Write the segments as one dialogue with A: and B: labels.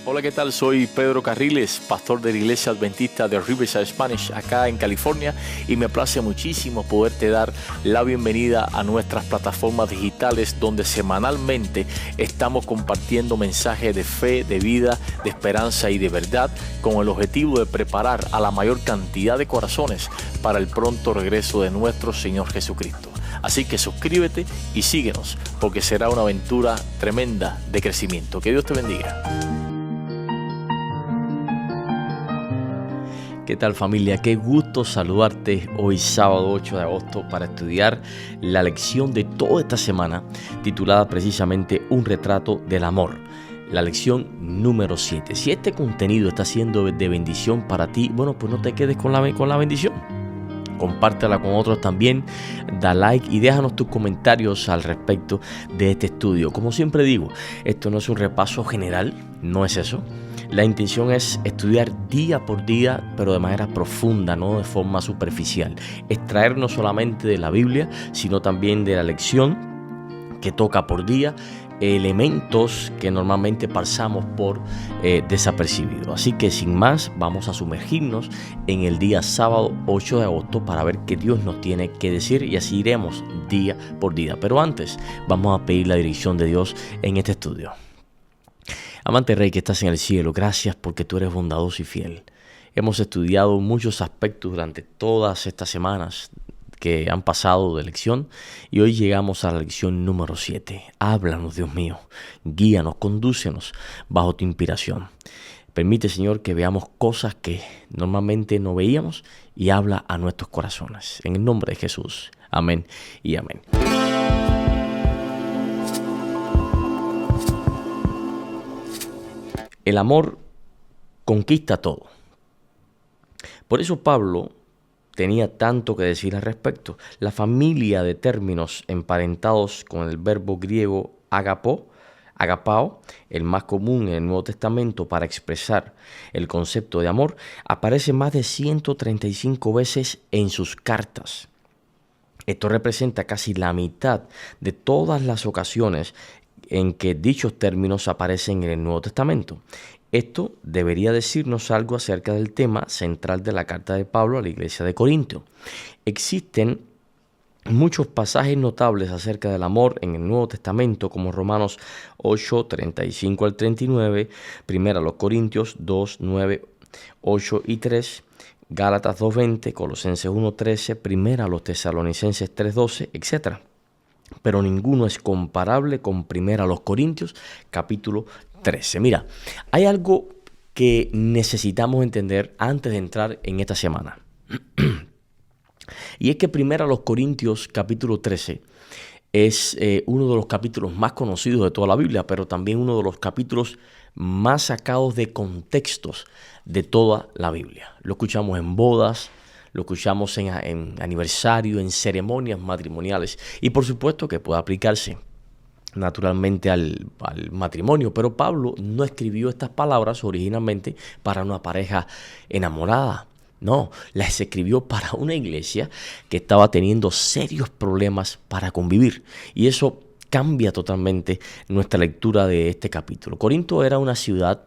A: Hola, ¿qué tal? Soy Pedro Carriles, pastor de la Iglesia Adventista de Riverside Spanish, acá en California, y me place muchísimo poderte dar la bienvenida a nuestras plataformas digitales donde semanalmente estamos compartiendo mensajes de fe, de vida, de esperanza y de verdad, con el objetivo de preparar a la mayor cantidad de corazones para el pronto regreso de nuestro Señor Jesucristo. Así que suscríbete y síguenos, porque será una aventura tremenda de crecimiento. Que Dios te bendiga. ¿Qué tal, familia? Qué gusto saludarte hoy sábado 8 de agosto para estudiar la lección de toda esta semana titulada precisamente Un retrato del amor. La lección número 7. Si este contenido está siendo de bendición para ti, bueno, pues no te quedes con la bendición. Compártela con otros también, da like y déjanos tus comentarios al respecto de este estudio. Como siempre digo, esto no es un repaso general, no es eso. La intención es estudiar día por día, pero de manera profunda, no de forma superficial. Extraer no solamente de la Biblia, sino también de la lección que toca por día, elementos que normalmente pasamos por desapercibidos. Así que sin más, vamos a sumergirnos en el día sábado 8 de agosto para ver qué Dios nos tiene que decir, y así iremos día por día. Pero antes, vamos a pedir la dirección de Dios en este estudio. Amante Rey que estás en el cielo, gracias porque tú eres bondadoso y fiel. Hemos estudiado muchos aspectos durante todas estas semanas que han pasado de lección y hoy llegamos a la lección número 7. Háblanos, Dios mío, guíanos, condúcenos bajo tu inspiración. Permite, Señor, que veamos cosas que normalmente no veíamos y habla a nuestros corazones. En el nombre de Jesús. Amén y amén. El amor conquista todo. Por eso Pablo tenía tanto que decir al respecto. La familia de términos emparentados con el verbo griego agapao, el más común en el Nuevo Testamento para expresar el concepto de amor, aparece más de 135 veces en sus cartas. Esto representa casi la mitad de todas las ocasiones en que dichos términos aparecen en el Nuevo Testamento. Esto debería decirnos algo acerca del tema central de la carta de Pablo a la iglesia de Corinto. Existen muchos pasajes notables acerca del amor en el Nuevo Testamento, como Romanos 8, 35 al 39, 1 Corintios 2, 9, 8 y 3, Gálatas 2, 20, Colosenses 1, 13, 1 Tesalonicenses 3, 12, etc. Pero ninguno es comparable con 1 Corintios capítulo 13. Mira, hay algo que necesitamos entender antes de entrar en esta semana. Y es que 1 Corintios capítulo 13 es uno de los capítulos más conocidos de toda la Biblia, pero también uno de los capítulos más sacados de contextos de toda la Biblia. Lo escuchamos en bodas, lo escuchamos en aniversario, en ceremonias matrimoniales, y por supuesto que puede aplicarse naturalmente al matrimonio, pero Pablo no escribió estas palabras originalmente para una pareja enamorada. No, las escribió para una iglesia que estaba teniendo serios problemas para convivir, y eso cambia totalmente nuestra lectura de este capítulo. Corinto era una ciudad,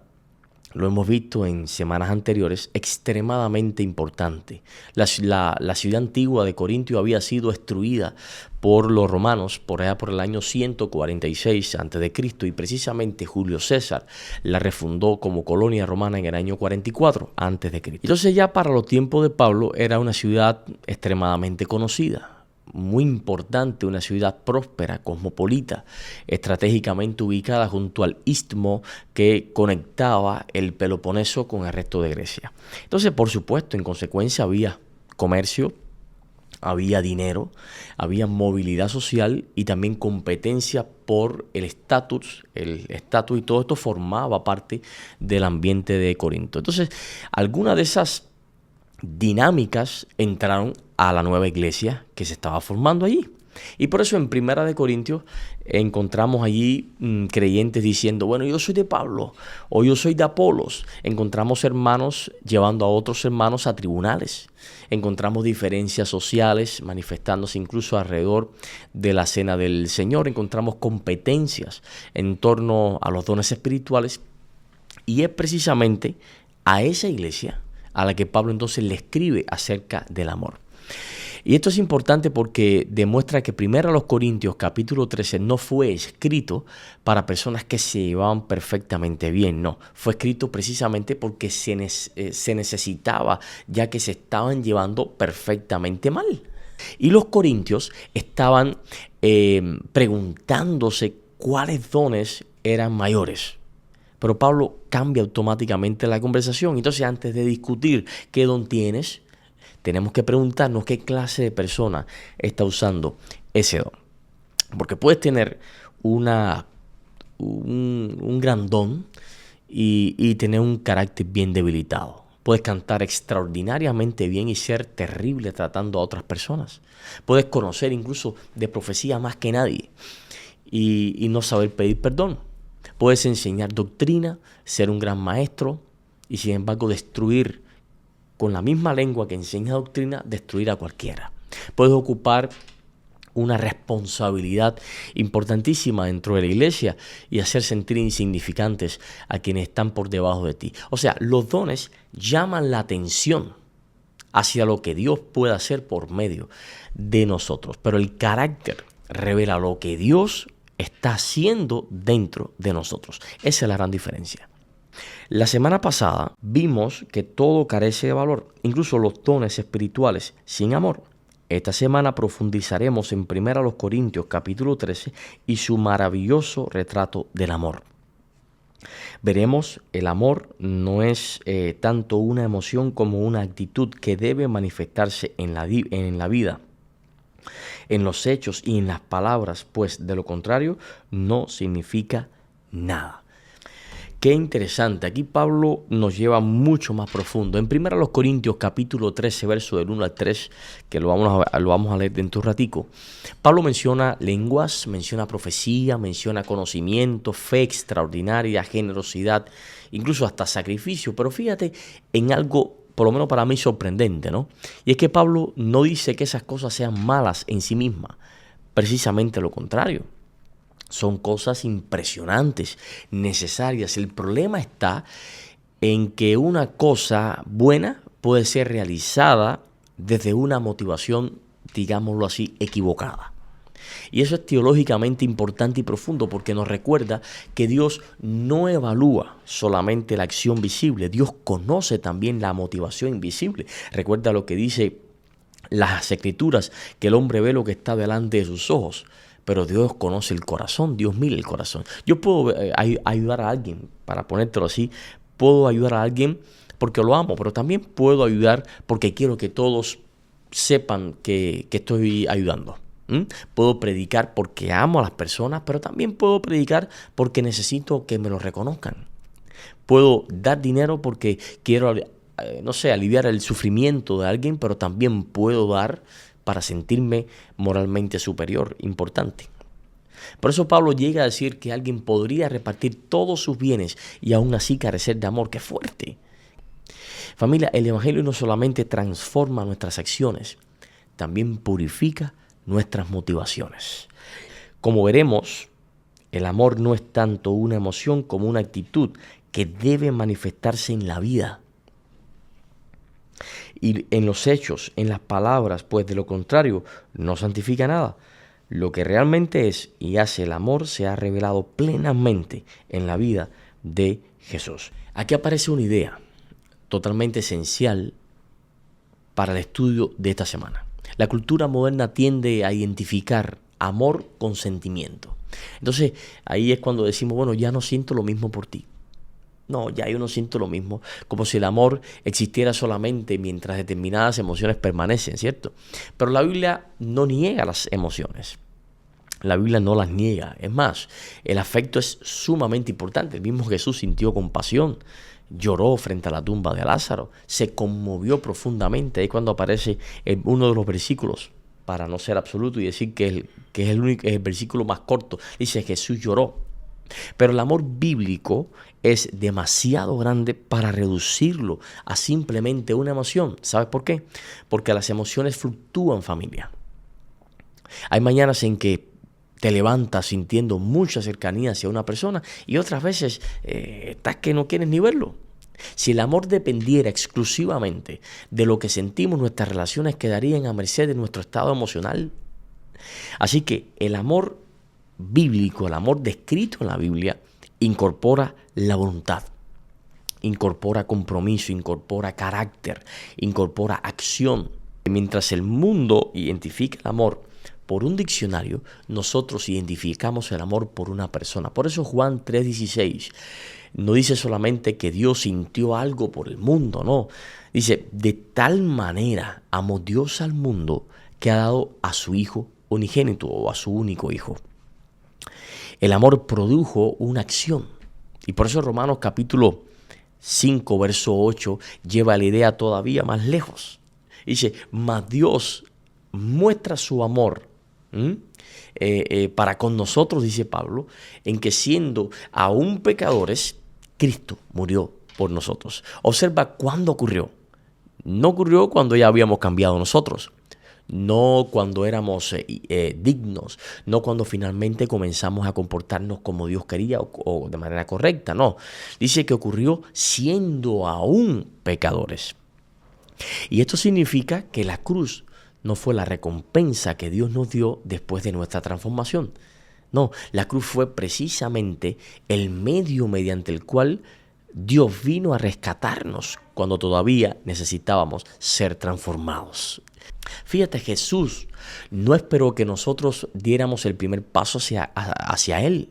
A: lo hemos visto en semanas anteriores, extremadamente importante. La ciudad antigua de Corintio había sido destruida por los romanos por allá por el año 146 a.C. y precisamente Julio César la refundó como colonia romana en el año 44 a.C. Entonces ya para los tiempos de Pablo era una ciudad extremadamente conocida, muy importante, una ciudad próspera, cosmopolita, estratégicamente ubicada junto al istmo que conectaba el Peloponeso con el resto de Grecia. Entonces, por supuesto, en consecuencia había comercio, había dinero, había movilidad social y también competencia por el estatus, y todo esto formaba parte del ambiente de Corinto. Entonces, algunas de esas dinámicas entraron a la nueva iglesia que se estaba formando allí. Y por eso en Primera de Corintios encontramos allí creyentes diciendo, bueno, yo soy de Pablo o yo soy de Apolos. Encontramos hermanos llevando a otros hermanos a tribunales. Encontramos diferencias sociales manifestándose incluso alrededor de la cena del Señor. Encontramos competencias en torno a los dones espirituales. Y es precisamente a esa iglesia a la que Pablo entonces le escribe acerca del amor. Y esto es importante porque demuestra que primero a los Corintios capítulo 13 no fue escrito para personas que se llevaban perfectamente bien, no. Fue escrito precisamente porque se necesitaba, ya que se estaban llevando perfectamente mal. Y los corintios estaban preguntándose cuáles dones eran mayores. Pero Pablo cambia automáticamente la conversación. Entonces, antes de discutir qué don tienes, tenemos que preguntarnos qué clase de persona está usando ese don. Porque puedes tener un gran don y tener un carácter bien debilitado. Puedes cantar extraordinariamente bien y ser terrible tratando a otras personas. Puedes conocer incluso de profecía más que nadie y no saber pedir perdón. Puedes enseñar doctrina, ser un gran maestro y sin embargo destruir con la misma lengua que enseña doctrina, destruir a cualquiera. Puedes ocupar una responsabilidad importantísima dentro de la iglesia y hacer sentir insignificantes a quienes están por debajo de ti. O sea, los dones llaman la atención hacia lo que Dios puede hacer por medio de nosotros, pero el carácter revela lo que Dios está haciendo dentro de nosotros. Esa es la gran diferencia. La semana pasada vimos que todo carece de valor, incluso los dones espirituales sin amor. Esta semana profundizaremos en 1 Corintios capítulo 13 y su maravilloso retrato del amor. Veremos, el amor no es tanto una emoción como una actitud que debe manifestarse en la vida, en los hechos y en las palabras, pues de lo contrario no significa nada. Qué interesante, aquí Pablo nos lleva mucho más profundo. En 1 Corintios capítulo 13, verso del 1 al 3, que lo vamos a leer dentro de un ratico, Pablo menciona lenguas, menciona profecía, menciona conocimiento, fe extraordinaria, generosidad, incluso hasta sacrificio. Pero fíjate en algo, por lo menos para mí, sorprendente, ¿no? Y es que Pablo no dice que esas cosas sean malas en sí mismas, precisamente lo contrario. Son cosas impresionantes, necesarias. El problema está en que una cosa buena puede ser realizada desde una motivación, digámoslo así, equivocada. Y eso es teológicamente importante y profundo porque nos recuerda que Dios no evalúa solamente la acción visible, Dios conoce también la motivación invisible. Recuerda lo que dice las Escrituras, que el hombre ve lo que está delante de sus ojos, pero Dios conoce el corazón, Dios mira el corazón. Yo puedo ayudar a alguien, para ponértelo así, puedo ayudar a alguien porque lo amo, pero también puedo ayudar porque quiero que todos sepan que estoy ayudando. Puedo predicar porque amo a las personas, pero también puedo predicar porque necesito que me lo reconozcan. Puedo dar dinero porque quiero, aliviar el sufrimiento de alguien, pero también puedo dar para sentirme moralmente superior, importante. Por eso Pablo llega a decir que alguien podría repartir todos sus bienes y aún así carecer de amor. ¡Qué fuerte! Familia, el Evangelio no solamente transforma nuestras acciones, también purifica nuestras motivaciones. Como veremos, el amor no es tanto una emoción como una actitud que debe manifestarse en la vida. Y en los hechos, en las palabras, pues de lo contrario, no santifica nada. Lo que realmente es y hace el amor se ha revelado plenamente en la vida de Jesús. Aquí aparece una idea totalmente esencial para el estudio de esta semana. La cultura moderna tiende a identificar amor con sentimiento. Entonces, ahí es cuando decimos, bueno, ya no siento lo mismo por ti. No, ya yo no siento lo mismo, como si el amor existiera solamente mientras determinadas emociones permanecen, ¿cierto? Pero la Biblia no niega las emociones. La Biblia no las niega. Es más, el afecto es sumamente importante. El mismo Jesús sintió compasión, lloró frente a la tumba de Lázaro, se conmovió profundamente. Ahí cuando aparece uno de los versículos, para no ser absoluto y decir que es el versículo más corto, dice Jesús lloró. Pero el amor bíblico es demasiado grande para reducirlo a simplemente una emoción. ¿Sabes por qué? Porque las emociones fluctúan, familia. Hay mañanas en que te levantas sintiendo mucha cercanía hacia una persona y otras veces estás que no quieres ni verlo. Si el amor dependiera exclusivamente de lo que sentimos, nuestras relaciones quedarían a merced de nuestro estado emocional. Así que el amor bíblico, el amor descrito en la Biblia, incorpora la voluntad, incorpora compromiso, incorpora carácter, incorpora acción. Mientras el mundo identifica el amor por un diccionario, nosotros identificamos el amor por una persona. Por eso Juan 3:16 no dice solamente que Dios sintió algo por el mundo, no. Dice, de tal manera amó Dios al mundo que ha dado a su Hijo unigénito o a su único Hijo. El amor produjo una acción. Y por eso Romanos capítulo 5, verso 8 lleva la idea todavía más lejos. Dice, mas Dios muestra su amor para con nosotros, dice Pablo, en que siendo aún pecadores, Cristo murió por nosotros. Observa cuándo ocurrió. No ocurrió cuando ya habíamos cambiado nosotros. No cuando éramos dignos, no cuando finalmente comenzamos a comportarnos como Dios quería o de manera correcta, no. Dice que ocurrió siendo aún pecadores. Y esto significa que la cruz no fue la recompensa que Dios nos dio después de nuestra transformación. No, la cruz fue precisamente el medio mediante el cual Dios vino a rescatarnos cuando todavía necesitábamos ser transformados. Fíjate, Jesús no esperó que nosotros diéramos el primer paso hacia Él.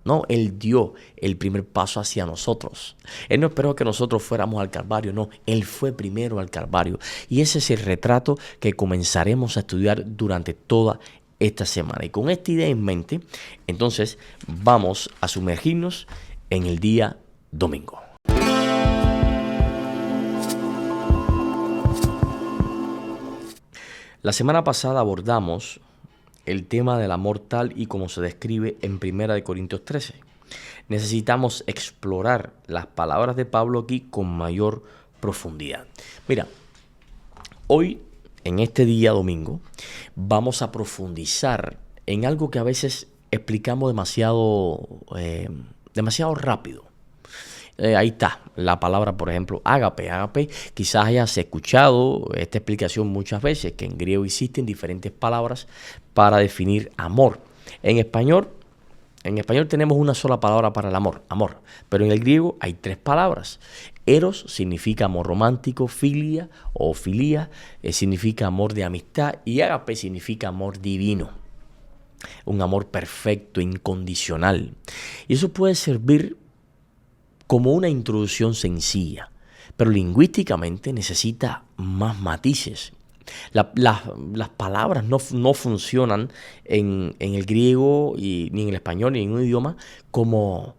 A: No, Él dio el primer paso hacia nosotros. Él no esperó que nosotros fuéramos al Calvario, no, Él fue primero al Calvario. Y ese es el retrato que comenzaremos a estudiar durante toda esta semana. Y con esta idea en mente, entonces vamos a sumergirnos en el día domingo. La semana pasada abordamos el tema del amor tal y como se describe en 1 Corintios 13. Necesitamos explorar las palabras de Pablo aquí con mayor profundidad. Mira, hoy, en este día domingo, vamos a profundizar en algo que a veces explicamos demasiado rápido. Ahí está la palabra, por ejemplo, ágape. Ágape, quizás hayas escuchado esta explicación muchas veces, que en griego existen diferentes palabras para definir amor. En español tenemos una sola palabra para el amor, pero en el griego hay 3 palabras. Eros significa amor romántico, filia o filía significa amor de amistad y ágape significa amor divino. Un amor perfecto, incondicional. Y eso puede servir como una introducción sencilla, pero lingüísticamente necesita más matices. Las palabras no funcionan en el griego ni en el español ni en un idioma como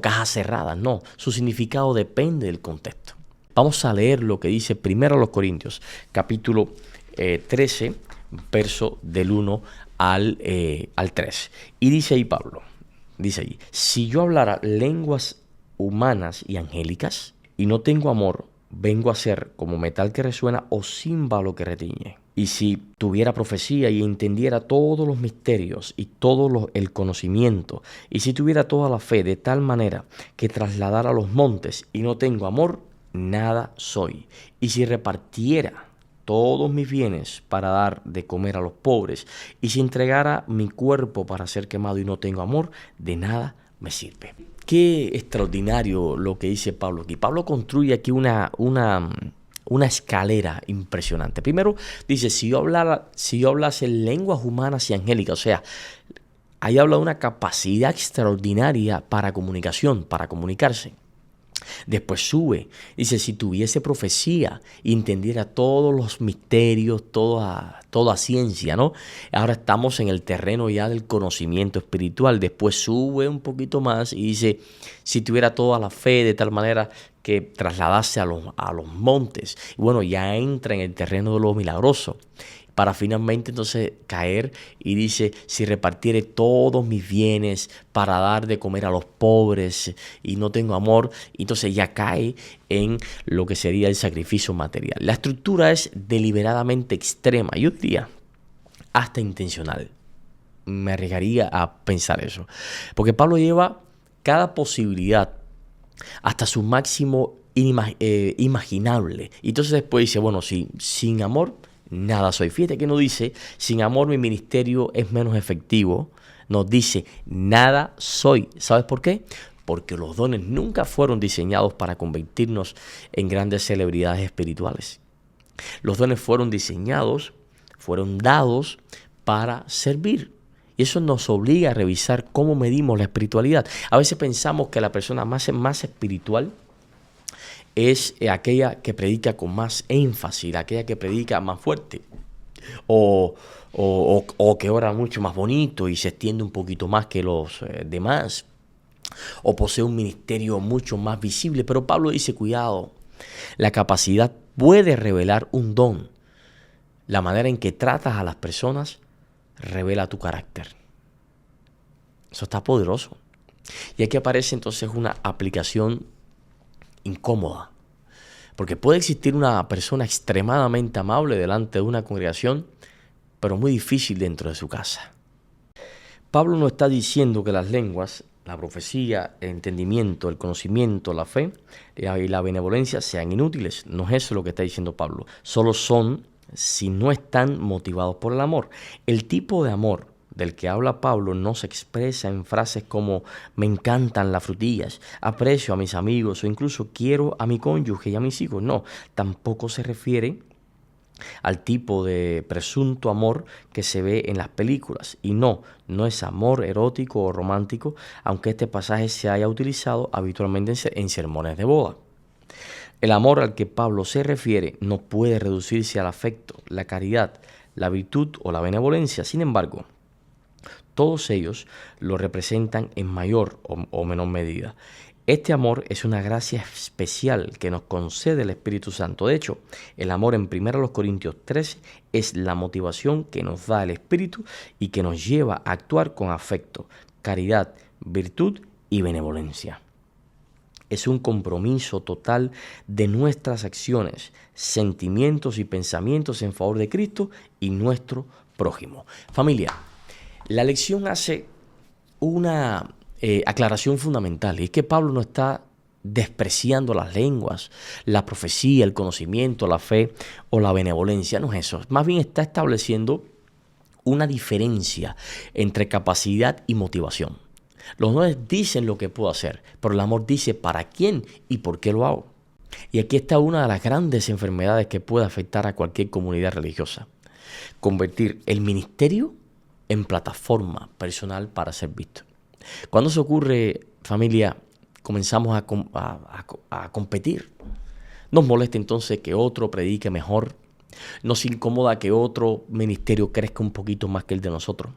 A: cajas cerradas, no. Su significado depende del contexto. Vamos a leer lo que dice 1 Corintios, capítulo 13, verso del 1 al 3. Y dice ahí Pablo, dice ahí, si yo hablara lenguas humanas y angélicas, y no tengo amor, vengo a ser como metal que resuena o címbalo que retiñe. Y si tuviera profecía y entendiera todos los misterios y todo el conocimiento, y si tuviera toda la fe de tal manera que trasladara los montes y no tengo amor, nada soy. Y si repartiera todos mis bienes para dar de comer a los pobres, y si entregara mi cuerpo para ser quemado y no tengo amor, de nada me sirve. Qué extraordinario lo que dice Pablo aquí. Pablo construye aquí una escalera impresionante. Primero dice, si yo hablase lenguas humanas y angélicas, o sea, ahí habla de una capacidad extraordinaria para comunicación, para comunicarse. Después sube, dice, si tuviese profecía y entendiera todos los misterios, toda ciencia, ¿no? Ahora estamos en el terreno ya del conocimiento espiritual. Después sube un poquito más y dice, si tuviera toda la fe de tal manera que trasladase a los montes. Y bueno, ya entra en el terreno de lo milagroso, para finalmente entonces caer y dice, si repartiere todos mis bienes para dar de comer a los pobres y no tengo amor, entonces ya cae en lo que sería el sacrificio material. La estructura es deliberadamente extrema, yo diría hasta intencional. me arriesgaría a pensar eso. Porque Pablo lleva cada posibilidad hasta su máximo imaginable. Y entonces después dice, bueno, sin amor, nada soy. Fíjate que no dice, sin amor mi ministerio es menos efectivo. Nos dice, nada soy. ¿Sabes por qué? Porque los dones nunca fueron diseñados para convertirnos en grandes celebridades espirituales. Los dones fueron diseñados, fueron dados para servir. Y eso nos obliga a revisar cómo medimos la espiritualidad. A veces pensamos que la persona más espiritual es aquella que predica con más énfasis, aquella que predica más fuerte, o que ora mucho más bonito y se extiende un poquito más que los demás, o posee un ministerio mucho más visible. Pero Pablo dice, cuidado, la capacidad puede revelar un don. La manera en que tratas a las personas revela tu carácter. Eso está poderoso. Y aquí aparece entonces una aplicación incómoda. Porque puede existir una persona extremadamente amable delante de una congregación, pero muy difícil dentro de su casa. Pablo no está diciendo que las lenguas, la profecía, el entendimiento, el conocimiento, la fe y la benevolencia sean inútiles. No es eso lo que está diciendo Pablo. Solo son si no están motivados por el amor. El tipo de amor del que habla Pablo no se expresa en frases como me encantan las frutillas, aprecio a mis amigos o incluso quiero a mi cónyuge y a mis hijos. No, tampoco se refiere al tipo de presunto amor que se ve en las películas. Y no es amor erótico o romántico, aunque este pasaje se haya utilizado habitualmente en sermones de boda. El amor al que Pablo se refiere no puede reducirse al afecto, la caridad, la virtud o la benevolencia. Sin embargo, todos ellos lo representan en mayor o menor medida. Este amor es una gracia especial que nos concede el Espíritu Santo. De hecho, el amor en 1 Corintios 13 es la motivación que nos da el Espíritu y que nos lleva a actuar con afecto, caridad, virtud y benevolencia. Es un compromiso total de nuestras acciones, sentimientos y pensamientos en favor de Cristo y nuestro prójimo. Familia, la lección hace una aclaración fundamental, y es que Pablo no está despreciando las lenguas, la profecía, el conocimiento, la fe o la benevolencia. No es eso. Más bien está estableciendo una diferencia entre capacidad y motivación. Los dones dicen lo que puedo hacer, pero el amor dice para quién y por qué lo hago. Y aquí está una de las grandes enfermedades que puede afectar a cualquier comunidad religiosa. Convertir el ministerio en plataforma personal para ser visto. Cuando eso ocurre, familia, comenzamos a competir. Nos molesta entonces que otro predique mejor. Nos incomoda que otro ministerio crezca un poquito más que el de nosotros.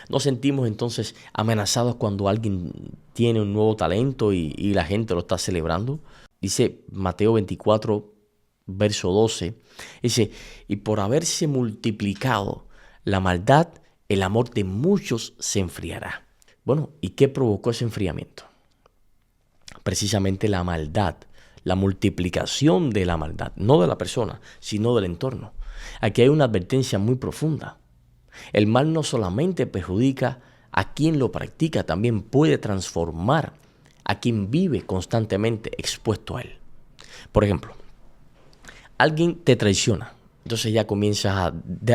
A: Nos sentimos entonces amenazados cuando alguien tiene un nuevo talento y la gente lo está celebrando. Dice Mateo 24, verso 12, dice, y por haberse multiplicado la maldad, el amor de muchos se enfriará. Bueno, ¿y qué provocó ese enfriamiento? Precisamente la maldad, la multiplicación de la maldad, no de la persona, sino del entorno. Aquí hay una advertencia muy profunda. El mal no solamente perjudica a quien lo practica, también puede transformar a quien vive constantemente expuesto a él. Por ejemplo, alguien te traiciona, entonces ya comienzas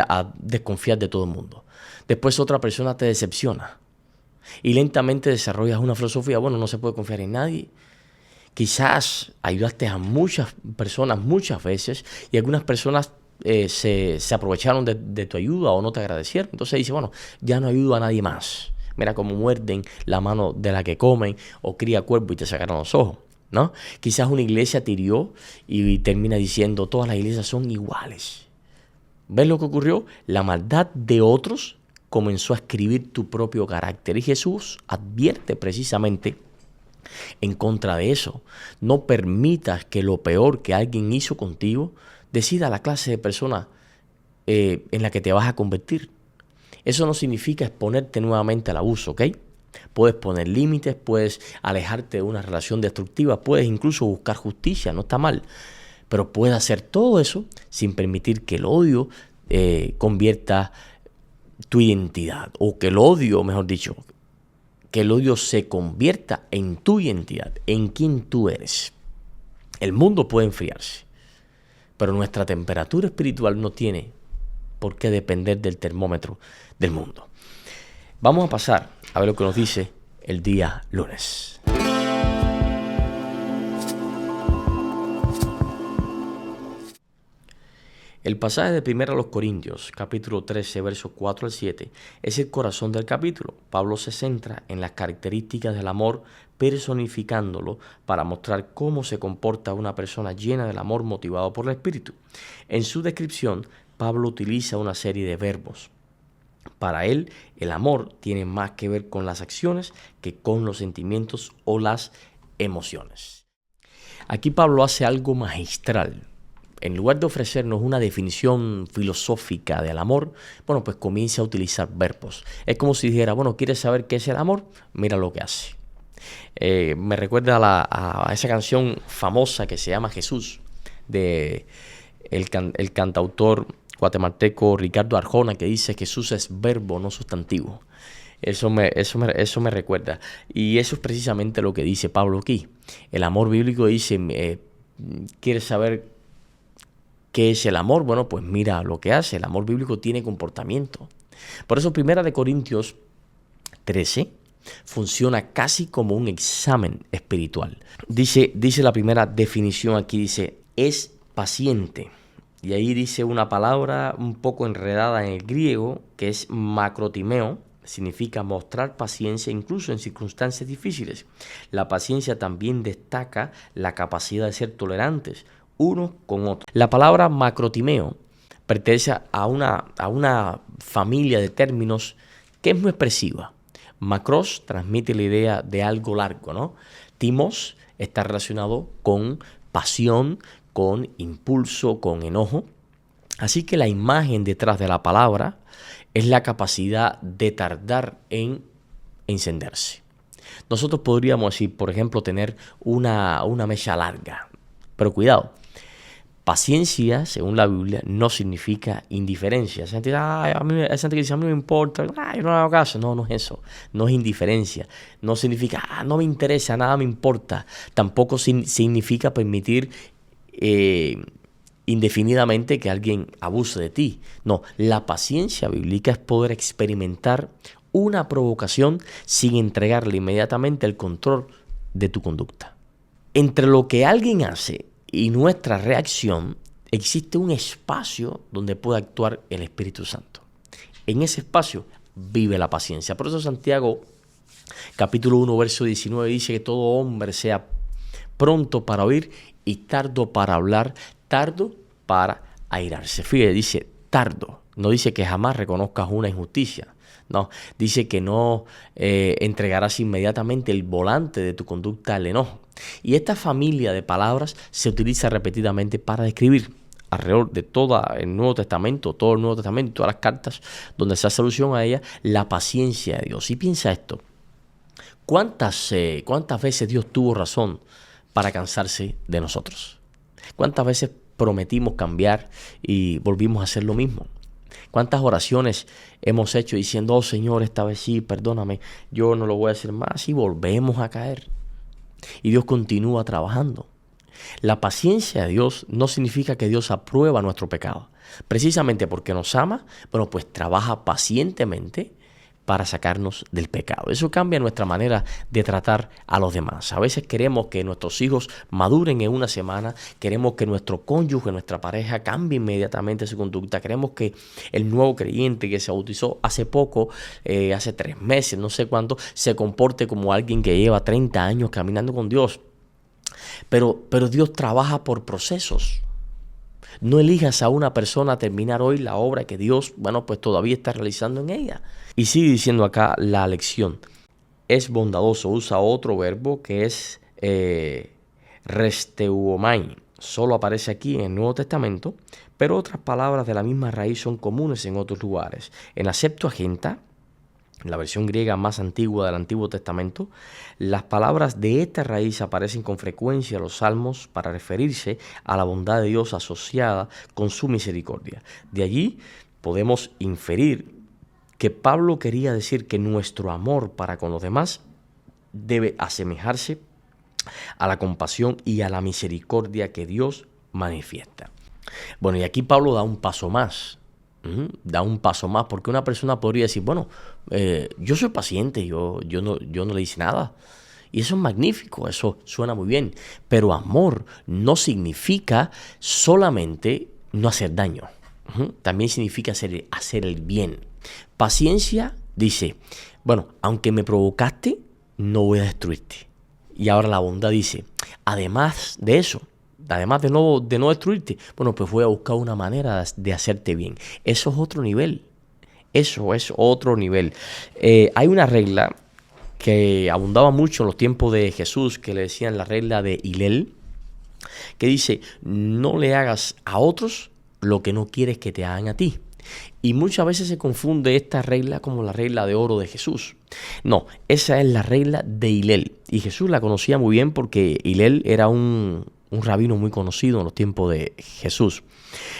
A: a desconfiar de todo el mundo. Después otra persona te decepciona y lentamente desarrollas una filosofía, bueno, no se puede confiar en nadie. Quizás ayudaste a muchas personas muchas veces y algunas personas se aprovecharon de tu ayuda o no te agradecieron. Entonces dice, bueno, ya no ayudo a nadie más. Mira cómo muerden la mano de la que comen o cría cuervo y te sacaron los ojos, ¿no? Quizás una iglesia te hirió y termina diciendo, todas las iglesias son iguales. ¿Ves lo que ocurrió? La maldad de otros comenzó a escribir tu propio carácter y Jesús advierte precisamente en contra de eso. No permitas que lo peor que alguien hizo contigo decida la clase de persona en la que te vas a convertir. Eso no significa exponerte nuevamente al abuso, ¿ok? Puedes poner límites, puedes alejarte de una relación destructiva, puedes incluso buscar justicia, no está mal. Pero puedes hacer todo eso sin permitir que el odio convierta tu identidad, o que el odio, mejor dicho, que el odio se convierta en tu identidad, en quien tú eres. El mundo puede enfriarse, pero nuestra temperatura espiritual no tiene por qué depender del termómetro del mundo. Vamos a pasar a ver lo que nos dice el día lunes. El pasaje de 1 Corintios, capítulo 13, versos 4 al 7, es el corazón del capítulo. Pablo se centra en las características del amor, personificándolo para mostrar cómo se comporta una persona llena del amor motivado por el Espíritu. En su descripción, Pablo utiliza una serie de verbos. Para él, el amor tiene más que ver con las acciones que con los sentimientos o las emociones. Aquí Pablo hace algo magistral. En lugar de ofrecernos una definición filosófica del amor, bueno, pues comienza a utilizar verbos. Es como si dijera, bueno, ¿quieres saber qué es el amor? Mira lo que hace. Me recuerda a esa canción famosa que se llama Jesús, de el cantautor guatemalteco Ricardo Arjona, que dice Jesús es verbo, no sustantivo. Eso me recuerda. Y eso es precisamente lo que dice Pablo aquí. El amor bíblico dice, ¿quieres saber qué es el amor? Bueno, pues mira lo que hace. El amor bíblico tiene comportamiento. Por eso 1 Corintios 13 funciona casi como un examen espiritual. Dice la primera definición aquí, dice, es paciente. Y ahí dice una palabra un poco enredada en el griego, que es macrotimeo. Significa mostrar paciencia incluso en circunstancias difíciles. La paciencia también destaca la capacidad de ser tolerantes unos con otros. La palabra macrotimeo pertenece a una familia de términos que es muy expresiva. Macros transmite la idea de algo largo, ¿no? Timos está relacionado con pasión, con impulso, con enojo. Así que la imagen detrás de la palabra es la capacidad de tardar en encenderse. Nosotros podríamos decir, por ejemplo, tener una mecha larga. Pero cuidado, paciencia, según la Biblia, no significa indiferencia. Esa gente dice, a mí no me importa, yo no hago caso. No, no es eso. No es indiferencia. No significa, no me interesa, nada me importa. Tampoco significa permitir indefinidamente que alguien abuse de ti. No, la paciencia bíblica es poder experimentar una provocación sin entregarle inmediatamente el control de tu conducta. Entre lo que alguien hace y nuestra reacción existe un espacio donde puede actuar el Espíritu Santo. En ese espacio vive la paciencia. Por eso Santiago, capítulo 1, verso 19, dice que todo hombre sea pronto para oír y tardo para hablar, tardo para airarse. Fíjate, dice tardo. No dice que jamás reconozcas una injusticia. No, dice que no entregarás inmediatamente el volante de tu conducta al enojo. Y esta familia de palabras se utiliza repetidamente para describir alrededor de todo el Nuevo Testamento, todas las cartas donde se hace alusión a ella, la paciencia de Dios. Y piensa esto, ¿cuántas veces Dios tuvo razón para cansarse de nosotros? ¿Cuántas veces prometimos cambiar y volvimos a hacer lo mismo? ¿Cuántas oraciones hemos hecho diciendo, oh Señor, esta vez sí, perdóname, yo no lo voy a hacer más, y volvemos a caer? Y Dios continúa trabajando. La paciencia de Dios no significa que Dios aprueba nuestro pecado. Precisamente porque nos ama, bueno, pues trabaja pacientemente para sacarnos del pecado. Eso cambia nuestra manera de tratar a los demás. A veces queremos que nuestros hijos maduren en una semana, queremos que nuestro cónyuge, nuestra pareja cambie inmediatamente su conducta, queremos que el nuevo creyente que se bautizó hace poco, hace 3 meses, no sé cuánto, se comporte como alguien que lleva 30 años caminando con Dios. Pero Dios trabaja por procesos. No elijas a una persona a terminar hoy la obra que Dios, bueno, pues todavía está realizando en ella. Y sigue diciendo acá la lección. Es bondadoso, usa otro verbo que es resteuomai. Solo aparece aquí en el Nuevo Testamento, pero otras palabras de la misma raíz son comunes en otros lugares. En la Septuaginta, la versión griega más antigua del Antiguo Testamento, las palabras de esta raíz aparecen con frecuencia en los Salmos para referirse a la bondad de Dios asociada con su misericordia. De allí podemos inferir que Pablo quería decir que nuestro amor para con los demás debe asemejarse a la compasión y a la misericordia que Dios manifiesta. Bueno, y aquí Pablo da un paso más. Da un paso más, porque una persona podría decir, bueno, yo soy paciente, yo no le hice nada. Y eso es magnífico, eso suena muy bien. Pero amor no significa solamente no hacer daño. También significa hacer el bien. Paciencia dice, bueno, aunque me provocaste, no voy a destruirte. Y ahora la bondad dice, además de eso, además de no destruirte, bueno, pues voy a buscar una manera de hacerte bien. Eso es otro nivel. Eso es otro nivel. Hay una regla que abundaba mucho en los tiempos de Jesús, que le decían la regla de Hillel, que dice, no le hagas a otros lo que no quieres que te hagan a ti. Y muchas veces se confunde esta regla como la regla de oro de Jesús. No, esa es la regla de Hillel. Y Jesús la conocía muy bien porque Hillel era un rabino muy conocido en los tiempos de Jesús.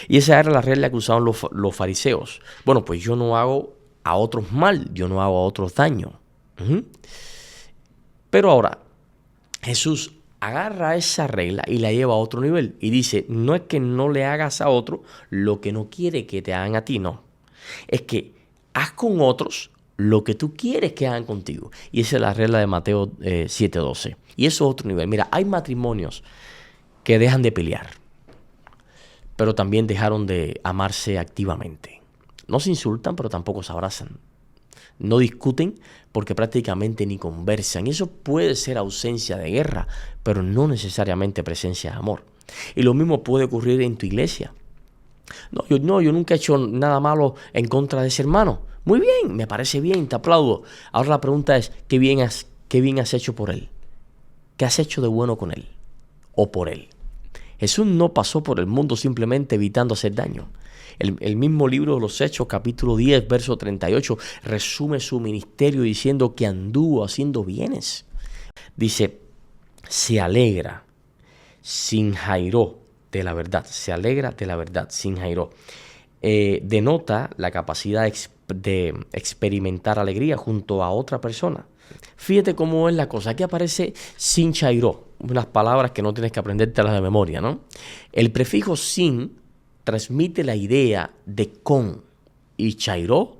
A: Y esa era la regla que usaban los fariseos. Bueno, pues yo no hago a otros mal, yo no hago a otros daño. Pero ahora, Jesús agarra esa regla y la lleva a otro nivel. Y dice, no es que no le hagas a otro lo que no quiere que te hagan a ti, no. Es que haz con otros lo que tú quieres que hagan contigo. Y esa es la regla de Mateo 7:12. Y eso es otro nivel. Mira, hay matrimonios que dejan de pelear, pero también dejaron de amarse activamente. No se insultan, pero tampoco se abrazan. No discuten porque prácticamente ni conversan. Y eso puede ser ausencia de guerra, pero no necesariamente presencia de amor. Y lo mismo puede ocurrir en tu iglesia. Yo nunca he hecho nada malo en contra de ese hermano. Muy bien, me parece bien, te aplaudo. Ahora la pregunta es, ¿qué bien has hecho por él? ¿Qué has hecho de bueno con él o por él? Jesús no pasó por el mundo simplemente evitando hacer daño. El mismo libro de los Hechos, capítulo 10, verso 38, resume su ministerio diciendo que anduvo haciendo bienes. Dice, se alegra sin jairó de la verdad. Se alegra de la verdad sin jairó. Denota la capacidad de experimentar alegría junto a otra persona. Fíjate cómo es la cosa. Aquí aparece sin chairó, unas palabras que no tienes que aprendértelas de memoria, ¿no? El prefijo sin transmite la idea de con y chairó,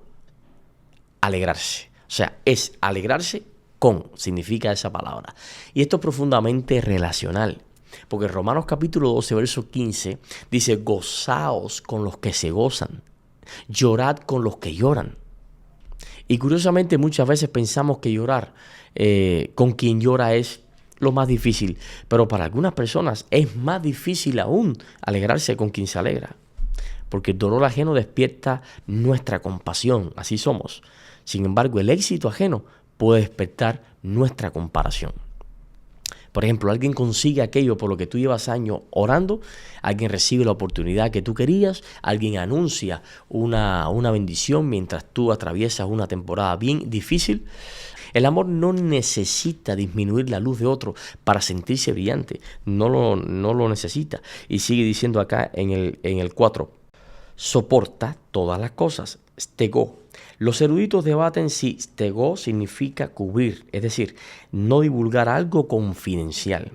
A: alegrarse. O sea, es alegrarse con, significa esa palabra. Y esto es profundamente relacional. Porque Romanos capítulo 12, verso 15, dice, gozaos con los que se gozan, llorad con los que lloran. Y curiosamente muchas veces pensamos que llorar con quien llora es lo más difícil, pero para algunas personas es más difícil aún alegrarse con quien se alegra, porque el dolor ajeno despierta nuestra compasión, así somos. Sin embargo, el éxito ajeno puede despertar nuestra comparación. Por ejemplo, alguien consigue aquello por lo que tú llevas años orando, alguien recibe la oportunidad que tú querías, alguien anuncia una bendición mientras tú atraviesas una temporada bien difícil. El amor no necesita disminuir la luz de otro para sentirse brillante, no lo necesita. Y sigue diciendo acá en el 4, soporta todas las cosas, stegó. Los eruditos debaten si stegó significa cubrir, es decir, no divulgar algo confidencial,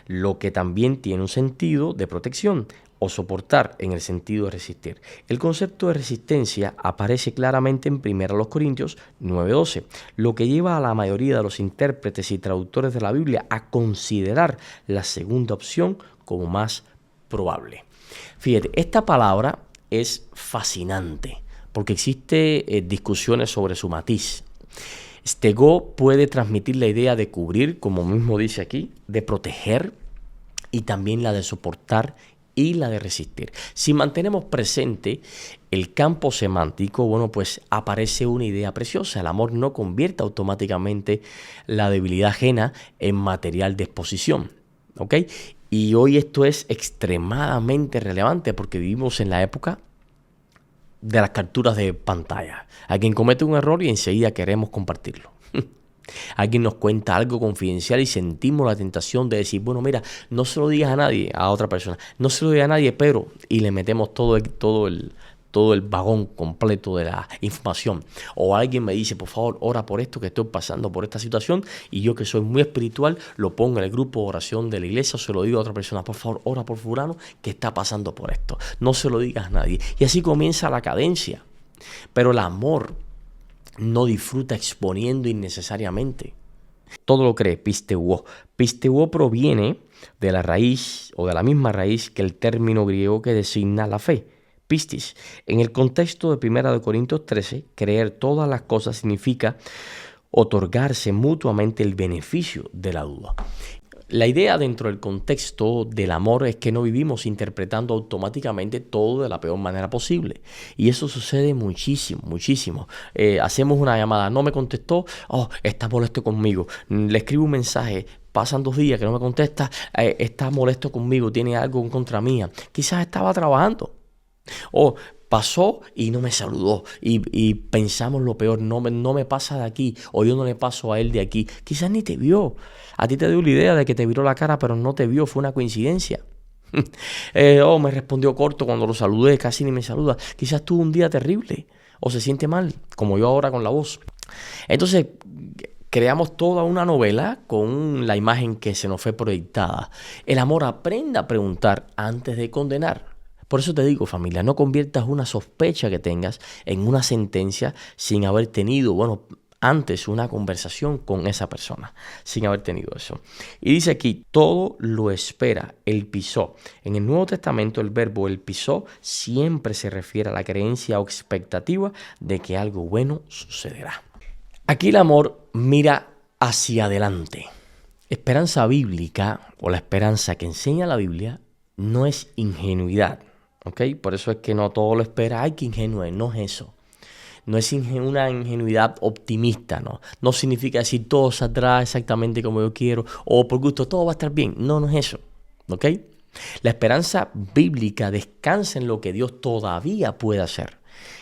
A: lo que también tiene un sentido de protección, o soportar en el sentido de resistir. El concepto de resistencia aparece claramente en 1 Corintios 9:12, lo que lleva a la mayoría de los intérpretes y traductores de la Biblia a considerar la segunda opción como más probable. Fíjate, esta palabra es fascinante porque existe discusiones sobre su matiz. Stegó puede transmitir la idea de cubrir, como mismo dice aquí, de proteger y también la de soportar y la de resistir. Si mantenemos presente el campo semántico, bueno, pues aparece una idea preciosa. El amor no convierte automáticamente la debilidad ajena en material de exposición, ¿ok? Y hoy esto es extremadamente relevante porque vivimos en la época de las capturas de pantalla. Alguien comete un error y enseguida queremos compartirlo. Alguien nos cuenta algo confidencial y sentimos la tentación de decir, bueno, mira, no se lo digas a nadie, a otra persona, no se lo digas a nadie, pero, y le metemos todo el todo el vagón completo de la información. O alguien me dice, por favor, ora por esto que estoy pasando por esta situación, y yo que soy muy espiritual, lo pongo en el grupo de oración de la iglesia, o se lo digo a otra persona, por favor, ora por fulano que está pasando por esto. No se lo digas a nadie. Y así comienza la cadencia. Pero el amor no disfruta exponiendo innecesariamente. Todo lo cree, pisteuo. Pisteuo proviene de la raíz o de la misma raíz que el término griego que designa la fe, pistis. En el contexto de 1 Corintios 13, creer todas las cosas significa otorgarse mutuamente el beneficio de la duda. La idea dentro del contexto del amor es que no vivimos interpretando automáticamente todo de la peor manera posible. Y eso sucede muchísimo, muchísimo. Hacemos una llamada, no me contestó, está molesto conmigo. Le escribo un mensaje, pasan 2 días que no me contesta, está molesto conmigo, tiene algo en contra mía. Quizás estaba trabajando. O pasó y no me saludó y pensamos lo peor, no me pasa de aquí, o yo no le paso a él de aquí. Quizás ni te vio. A ti te dio la idea de que te viró la cara, pero no te vio, fue una coincidencia. Me respondió corto cuando lo saludé, casi ni me saluda. Quizás tuvo un día terrible o se siente mal, como yo ahora con la voz. Entonces, creamos toda una novela con la imagen que se nos fue proyectada. El amor aprende a preguntar antes de condenar. Por eso te digo, familia, no conviertas una sospecha que tengas en una sentencia sin haber tenido, antes una conversación con esa persona, sin haber tenido eso. Y dice aquí, todo lo espera, el pisó. En el Nuevo Testamento el verbo el pisó siempre se refiere a la creencia o expectativa de que algo bueno sucederá. Aquí el amor mira hacia adelante. Esperanza bíblica o la esperanza que enseña la Biblia no es ingenuidad. ¿Okay? Por eso es que no todo lo espera. ¡Ay, qué ingenuo! No es eso. No es una ingenuidad optimista, ¿no? No significa decir todo saldrá exactamente como yo quiero o por gusto todo va a estar bien. No es eso. ¿Ok? La esperanza bíblica descansa en lo que Dios todavía puede hacer.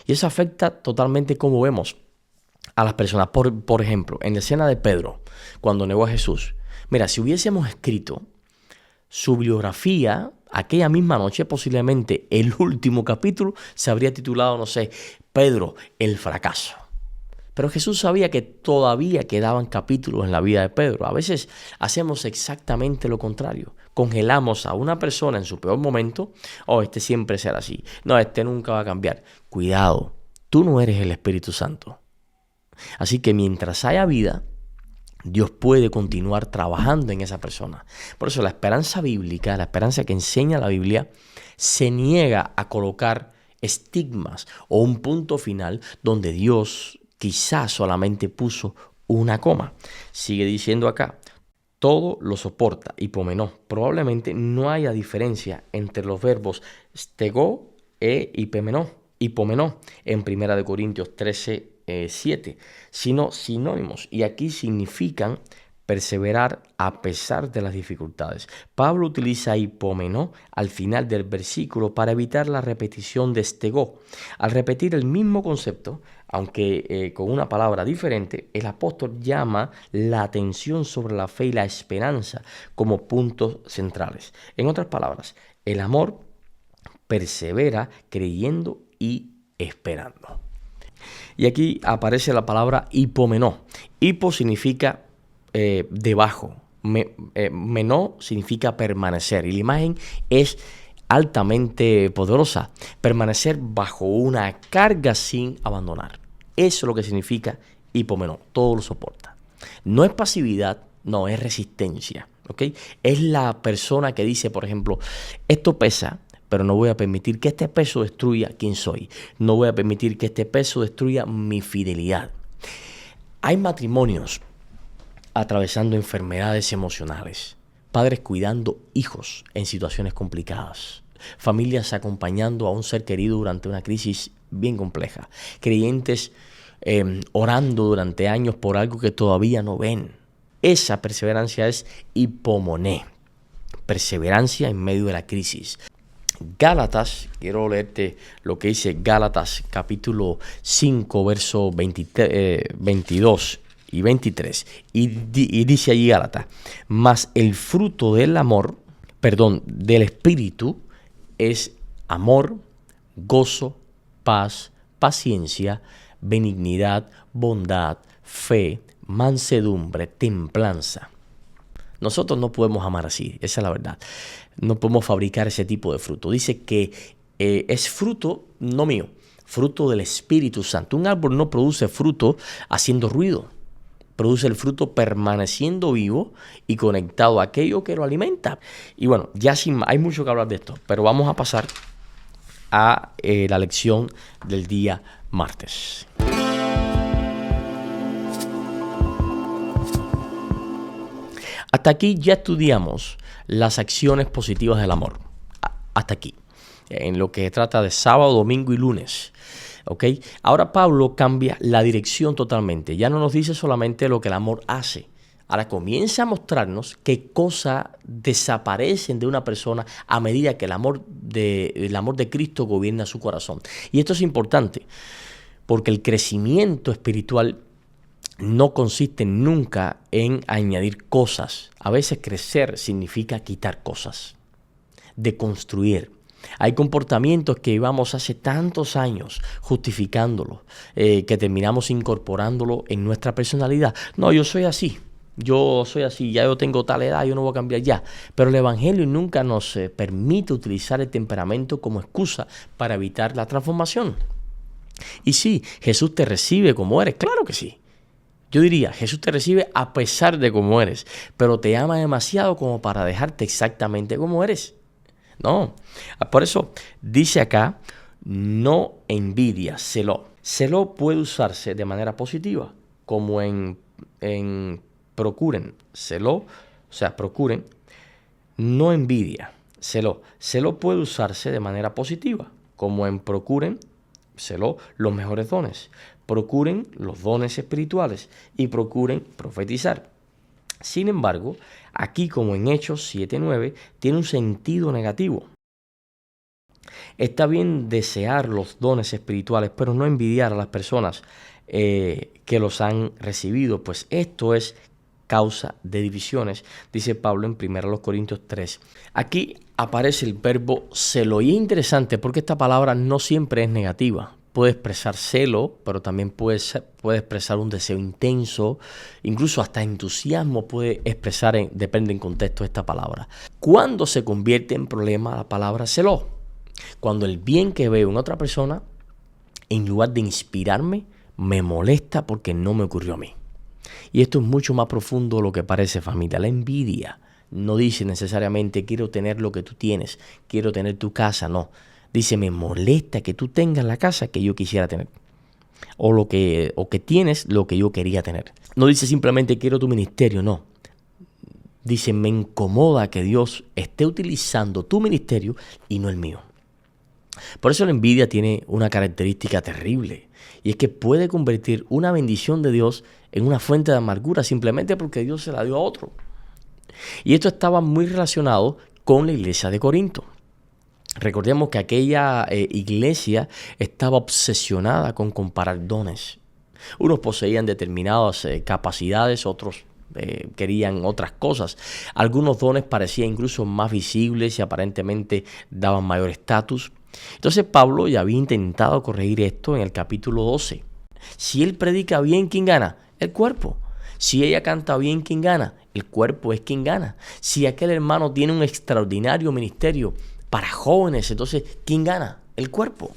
A: Y eso afecta totalmente cómo vemos a las personas. Por ejemplo, en la escena de Pedro, cuando negó a Jesús. Mira, si hubiésemos escrito su biografía aquella misma noche, posiblemente el último capítulo se habría titulado, no sé, Pedro, el fracaso. Pero Jesús sabía que todavía quedaban capítulos en la vida de Pedro. A veces hacemos exactamente lo contrario. Congelamos a una persona en su peor momento. Este siempre será así. No, este nunca va a cambiar. Cuidado, tú no eres el Espíritu Santo. Así que mientras haya vida, Dios puede continuar trabajando en esa persona. Por eso la esperanza bíblica, la esperanza que enseña la Biblia, se niega a colocar estigmas o un punto final donde Dios quizás solamente puso una coma. Sigue diciendo acá, todo lo soporta, hipomenó. Probablemente no haya diferencia entre los verbos stego e hipomenó en 1 Corintios 13, 7, sino sinónimos, y aquí significan perseverar a pesar de las dificultades. Pablo utiliza hipomenó al final del versículo para evitar la repetición de estegó. Al repetir el mismo concepto, aunque con una palabra diferente, el apóstol llama la atención sobre la fe y la esperanza como puntos centrales. En otras palabras, el amor persevera creyendo y esperando. Y aquí aparece la palabra hipomenó. Hipo significa debajo. Menó significa permanecer. Y la imagen es altamente poderosa. Permanecer bajo una carga sin abandonar. Eso es lo que significa hipomenó. Todo lo soporta. No es pasividad, no, es resistencia. ¿Okay? Es la persona que dice, por ejemplo, esto pesa, pero no voy a permitir que este peso destruya quién soy. No voy a permitir que este peso destruya mi fidelidad. Hay matrimonios atravesando enfermedades emocionales, padres cuidando hijos en situaciones complicadas, familias acompañando a un ser querido durante una crisis bien compleja, creyentes orando durante años por algo que todavía no ven. Esa perseverancia es hipomoné, perseverancia en medio de la crisis. Gálatas, quiero leerte lo que dice Gálatas capítulo 5, versos 22 y 23. Y dice allí Gálatas, mas el fruto del del Espíritu es amor, gozo, paz, paciencia, benignidad, bondad, fe, mansedumbre, templanza. Nosotros no podemos amar así, esa es la verdad. No podemos fabricar ese tipo de fruto. Dice que es fruto, no mío, fruto del Espíritu Santo. Un árbol no produce fruto haciendo ruido. Produce el fruto permaneciendo vivo y conectado a aquello que lo alimenta. Y bueno, hay mucho que hablar de esto, pero vamos a pasar a la lección del día martes. Hasta aquí ya estudiamos las acciones positivas del amor. Hasta aquí, en lo que trata de sábado, domingo y lunes. ¿Okay? Ahora Pablo cambia la dirección totalmente. Ya no nos dice solamente lo que el amor hace. Ahora comienza a mostrarnos qué cosas desaparecen de una persona a medida que el amor de Cristo gobierna su corazón. Y esto es importante porque el crecimiento espiritual no consiste nunca en añadir cosas. A veces crecer significa quitar cosas, deconstruir. Hay comportamientos que llevamos hace tantos años justificándolos, que terminamos incorporándolo en nuestra personalidad. No, yo soy así, ya yo tengo tal edad, yo no voy a cambiar ya. Pero el Evangelio nunca nos permite utilizar el temperamento como excusa para evitar la transformación. Y sí, Jesús te recibe como eres, claro que sí. Yo diría, Jesús te recibe a pesar de cómo eres, pero te ama demasiado como para dejarte exactamente como eres. No, por eso dice acá, no envidia, celo. Celo puede usarse de manera positiva, como en procuren. Celo, o sea, procuren, no envidia, celo. Celo puede usarse de manera positiva, como en procuren, celo, los mejores dones. Procuren los dones espirituales y procuren profetizar. Sin embargo, aquí como en Hechos 7:9, tiene un sentido negativo. Está bien desear los dones espirituales, pero no envidiar a las personas que los han recibido, pues esto es causa de divisiones, dice Pablo en 1 Corintios 3. Aquí aparece el verbo celo y es interesante porque esta palabra no siempre es negativa. Puede expresar celo, pero también puede expresar un deseo intenso, incluso hasta entusiasmo puede expresar, depende en contexto de esta palabra. ¿Cuándo se convierte en problema la palabra celo? Cuando el bien que veo en otra persona, en lugar de inspirarme, me molesta porque no me ocurrió a mí. Y esto es mucho más profundo de lo que parece, familia. La envidia no dice necesariamente quiero tener lo que tú tienes, quiero tener tu casa, no. Dice, me molesta que tú tengas la casa que yo quisiera tener. O que tienes lo que yo quería tener. No dice simplemente quiero tu ministerio, no. Dice, me incomoda que Dios esté utilizando tu ministerio y no el mío. Por eso la envidia tiene una característica terrible. Y es que puede convertir una bendición de Dios en una fuente de amargura simplemente porque Dios se la dio a otro. Y esto estaba muy relacionado con la iglesia de Corinto. Recordemos que aquella iglesia estaba obsesionada con comparar dones. Unos poseían determinadas capacidades, otros querían otras cosas. Algunos dones parecían incluso más visibles y aparentemente daban mayor estatus. Entonces Pablo ya había intentado corregir esto en el capítulo 12. Si él predica bien, ¿quién gana? El cuerpo. Si ella canta bien, ¿quién gana? El cuerpo es quien gana. Si aquel hermano tiene un extraordinario ministerio para jóvenes, entonces, ¿quién gana? El cuerpo.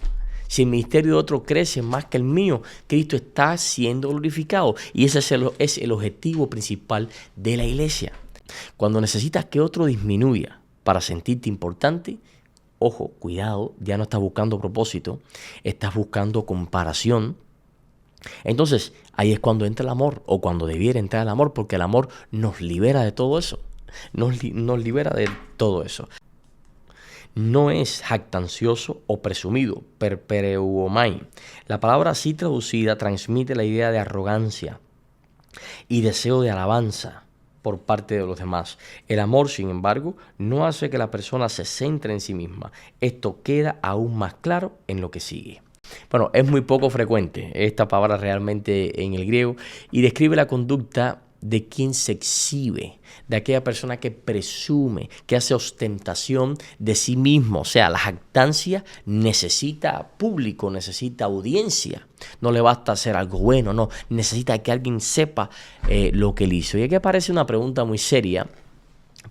A: Si el ministerio de otro crece más que el mío, Cristo está siendo glorificado. Y ese es el objetivo principal de la iglesia. Cuando necesitas que otro disminuya para sentirte importante, ojo, cuidado, ya no estás buscando propósito, estás buscando comparación. Entonces, ahí es cuando entra el amor, o cuando debiera entrar el amor, porque el amor nos libera de todo eso. Nos libera de todo eso. No es jactancioso o presumido, perpereuomai. La palabra así traducida transmite la idea de arrogancia y deseo de alabanza por parte de los demás. El amor, sin embargo, no hace que la persona se centre en sí misma. Esto queda aún más claro en lo que sigue. Bueno, es muy poco frecuente esta palabra realmente en el griego y describe la conducta de quien se exhibe, de aquella persona que presume, que hace ostentación de sí mismo. O sea, la jactancia necesita público, necesita audiencia. No le basta hacer algo bueno, no. Necesita que alguien sepa lo que él hizo. Y aquí aparece una pregunta muy seria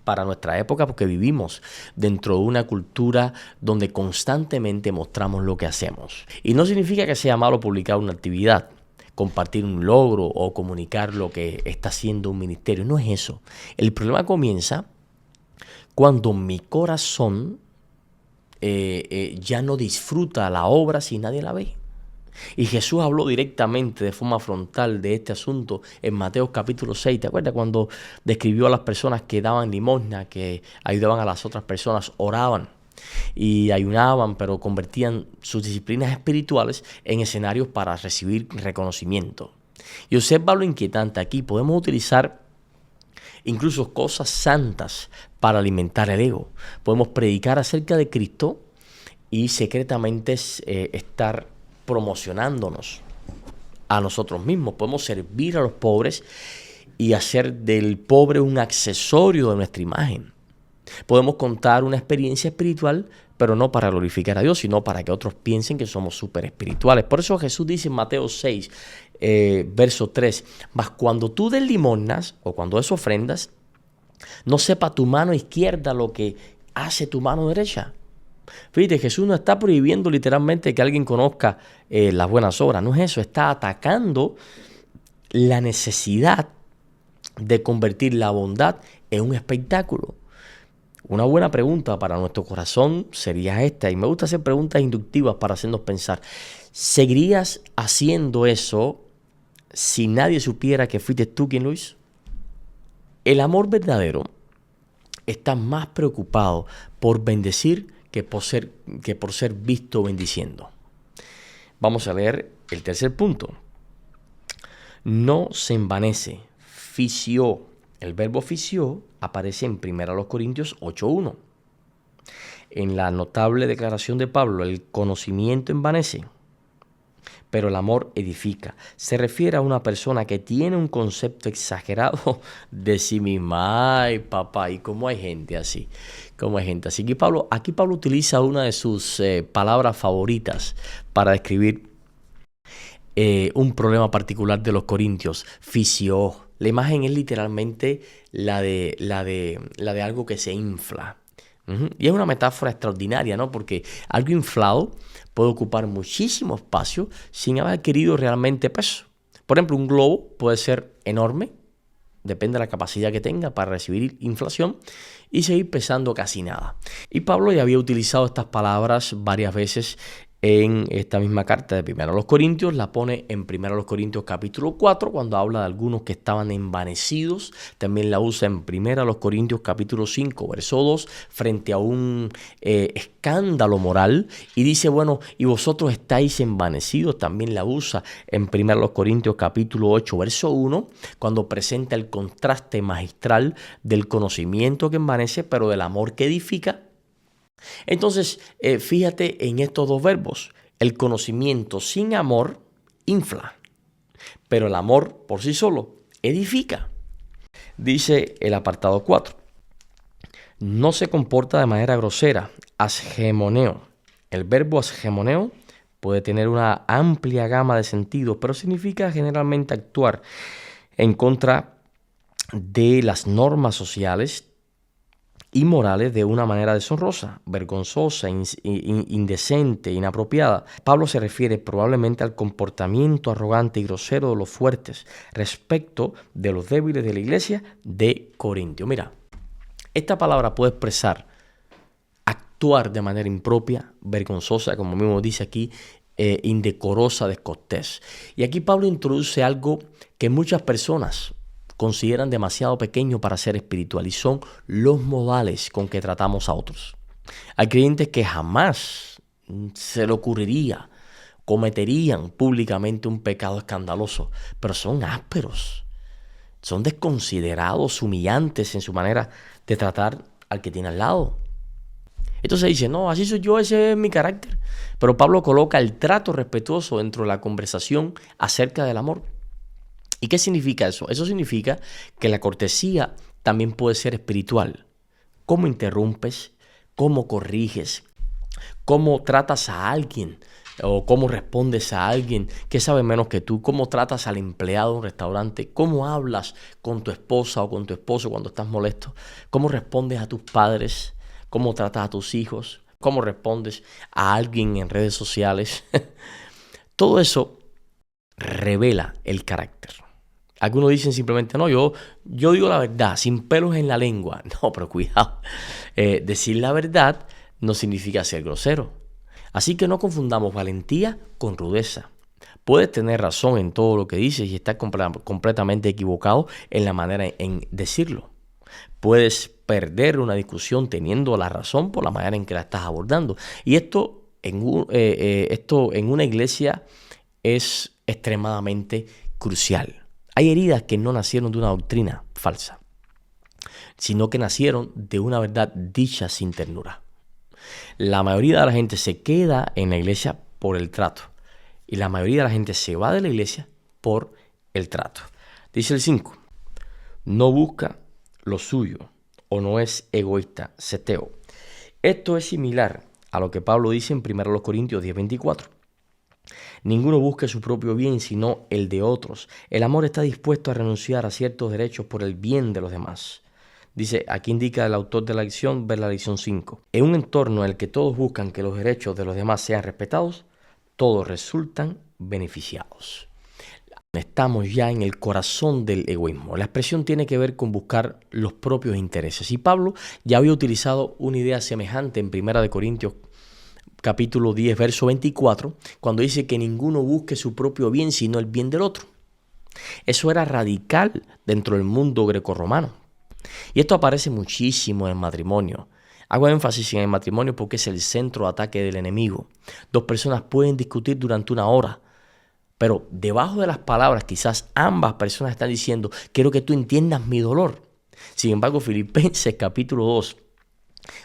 A: para nuestra época, porque vivimos dentro de una cultura donde constantemente mostramos lo que hacemos. Y no significa que sea malo publicar una actividad, compartir un logro o comunicar lo que está haciendo un ministerio. No es eso. El problema comienza cuando mi corazón ya no disfruta la obra si nadie la ve. Y Jesús habló directamente, de forma frontal, de este asunto en Mateo capítulo 6. ¿Te acuerdas cuando describió a las personas que daban limosna, que ayudaban a las otras personas, oraban y ayunaban, pero convertían sus disciplinas espirituales en escenarios para recibir reconocimiento? Y observa lo inquietante aquí. Podemos utilizar incluso cosas santas para alimentar el ego. Podemos predicar acerca de Cristo y secretamente estar promocionándonos a nosotros mismos. Podemos servir a los pobres y hacer del pobre un accesorio de nuestra imagen. Podemos contar una experiencia espiritual, pero no para glorificar a Dios, sino para que otros piensen que somos súper espirituales. Por eso Jesús dice en Mateo 6, verso 3, mas cuando tú des limosnas o cuando des ofrendas, no sepa tu mano izquierda lo que hace tu mano derecha. Fíjate, Jesús no está prohibiendo literalmente que alguien conozca las buenas obras. No es eso. Está atacando la necesidad de convertir la bondad en un espectáculo. Una buena pregunta para nuestro corazón sería esta. Y me gusta hacer preguntas inductivas para hacernos pensar. ¿Seguirías haciendo eso si nadie supiera que fuiste tú quien lo hizo? El amor verdadero está más preocupado por bendecir que por ser visto bendiciendo. Vamos a leer el tercer punto. No se envanece. Fisió. El verbo fisió aparece en 1 Corintios 8:1. En la notable declaración de Pablo, el conocimiento envanece, pero el amor edifica. Se refiere a una persona que tiene un concepto exagerado de sí misma. Ay, papá, ¿y cómo hay gente así? ¿Cómo hay gente así? Aquí Pablo utiliza una de sus palabras favoritas para describir un problema particular de los corintios. Fisió. La imagen es literalmente la de algo que se infla. Y es una metáfora extraordinaria, ¿no? Porque algo inflado puede ocupar muchísimo espacio sin haber adquirido realmente peso. Por ejemplo, un globo puede ser enorme, depende de la capacidad que tenga para recibir inflación, y seguir pesando casi nada. Y Pablo ya había utilizado estas palabras varias veces en esta misma carta de 1 Corintios. La pone en 1 Corintios capítulo 4 cuando habla de algunos que estaban envanecidos. También la usa en 1 Corintios capítulo 5 verso 2 frente a un escándalo moral. Y dice, bueno, y vosotros estáis envanecidos. También la usa en 1 Corintios capítulo 8 verso 1 cuando presenta el contraste magistral del conocimiento que envanece, pero del amor que edifica. Entonces, fíjate en estos dos verbos. El conocimiento sin amor infla, pero el amor por sí solo edifica. Dice el apartado 4. No se comporta de manera grosera. Asgemoneo. El verbo asgemoneo puede tener una amplia gama de sentidos, pero significa generalmente actuar en contra de las normas sociales y morales de una manera deshonrosa, vergonzosa, indecente, inapropiada. Pablo se refiere probablemente al comportamiento arrogante y grosero de los fuertes respecto de los débiles de la iglesia de Corintio. Mira, esta palabra puede expresar actuar de manera impropia, vergonzosa, como mismo dice aquí, indecorosa, descortés. Y aquí Pablo introduce algo que muchas personas consideran demasiado pequeño para ser espiritual, y son los modales con que tratamos a otros. Hay creyentes que jamás se le ocurriría, cometerían públicamente un pecado escandaloso, pero son ásperos, son desconsiderados, humillantes en su manera de tratar al que tiene al lado. Entonces dice, no, así soy yo, ese es mi carácter. Pero Pablo coloca el trato respetuoso dentro de la conversación acerca del amor. ¿Y qué significa eso? Eso significa que la cortesía también puede ser espiritual. ¿Cómo interrumpes? ¿Cómo corriges? ¿Cómo tratas a alguien? ¿O cómo respondes a alguien que sabe menos que tú? ¿Cómo tratas al empleado de un restaurante? ¿Cómo hablas con tu esposa o con tu esposo cuando estás molesto? ¿Cómo respondes a tus padres? ¿Cómo tratas a tus hijos? ¿Cómo respondes a alguien en redes sociales? Todo eso revela el carácter. Algunos dicen simplemente, no, yo digo la verdad, sin pelos en la lengua. No, pero cuidado. Decir la verdad no significa ser grosero. Así que no confundamos valentía con rudeza. Puedes tener razón en todo lo que dices y estar completamente equivocado en la manera en decirlo. Puedes perder una discusión teniendo la razón por la manera en que la estás abordando. Y esto en una iglesia es extremadamente crucial. Hay heridas que no nacieron de una doctrina falsa, sino que nacieron de una verdad dicha sin ternura. La mayoría de la gente se queda en la iglesia por el trato y la mayoría de la gente se va de la iglesia por el trato. Dice el 5, no busca lo suyo o no es egoísta, seteo. Esto es similar a lo que Pablo dice en 1 Corintios 10:24. Ninguno busque su propio bien, sino el de otros. El amor está dispuesto a renunciar a ciertos derechos por el bien de los demás. Dice, aquí indica el autor de la lección, ver la lección 5. En un entorno en el que todos buscan que los derechos de los demás sean respetados, todos resultan beneficiados. Estamos ya en el corazón del egoísmo. La expresión tiene que ver con buscar los propios intereses. Y Pablo ya había utilizado una idea semejante en 1 Corintios capítulo 10, verso 24, cuando dice que ninguno busque su propio bien, sino el bien del otro. Eso era radical dentro del mundo grecorromano. Y esto aparece muchísimo en el matrimonio. Hago énfasis en el matrimonio porque es el centro de ataque del enemigo. Dos personas pueden discutir durante una hora, pero debajo de las palabras quizás ambas personas están diciendo, quiero que tú entiendas mi dolor. Sin embargo, Filipenses capítulo 2,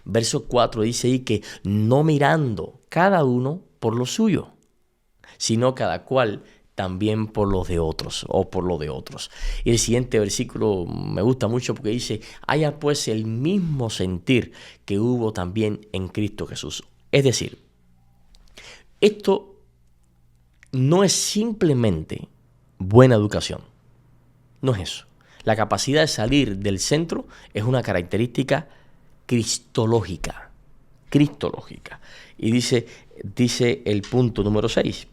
A: verso 4 dice ahí que no mirando cada uno por lo suyo, sino cada cual también por los de otros o por lo de otros. Y el siguiente versículo me gusta mucho porque dice, haya pues el mismo sentir que hubo también en Cristo Jesús. Es decir, esto no es simplemente buena educación. No es eso. La capacidad de salir del centro es una característica cristológica. Cristológica. Y dice el punto número 6.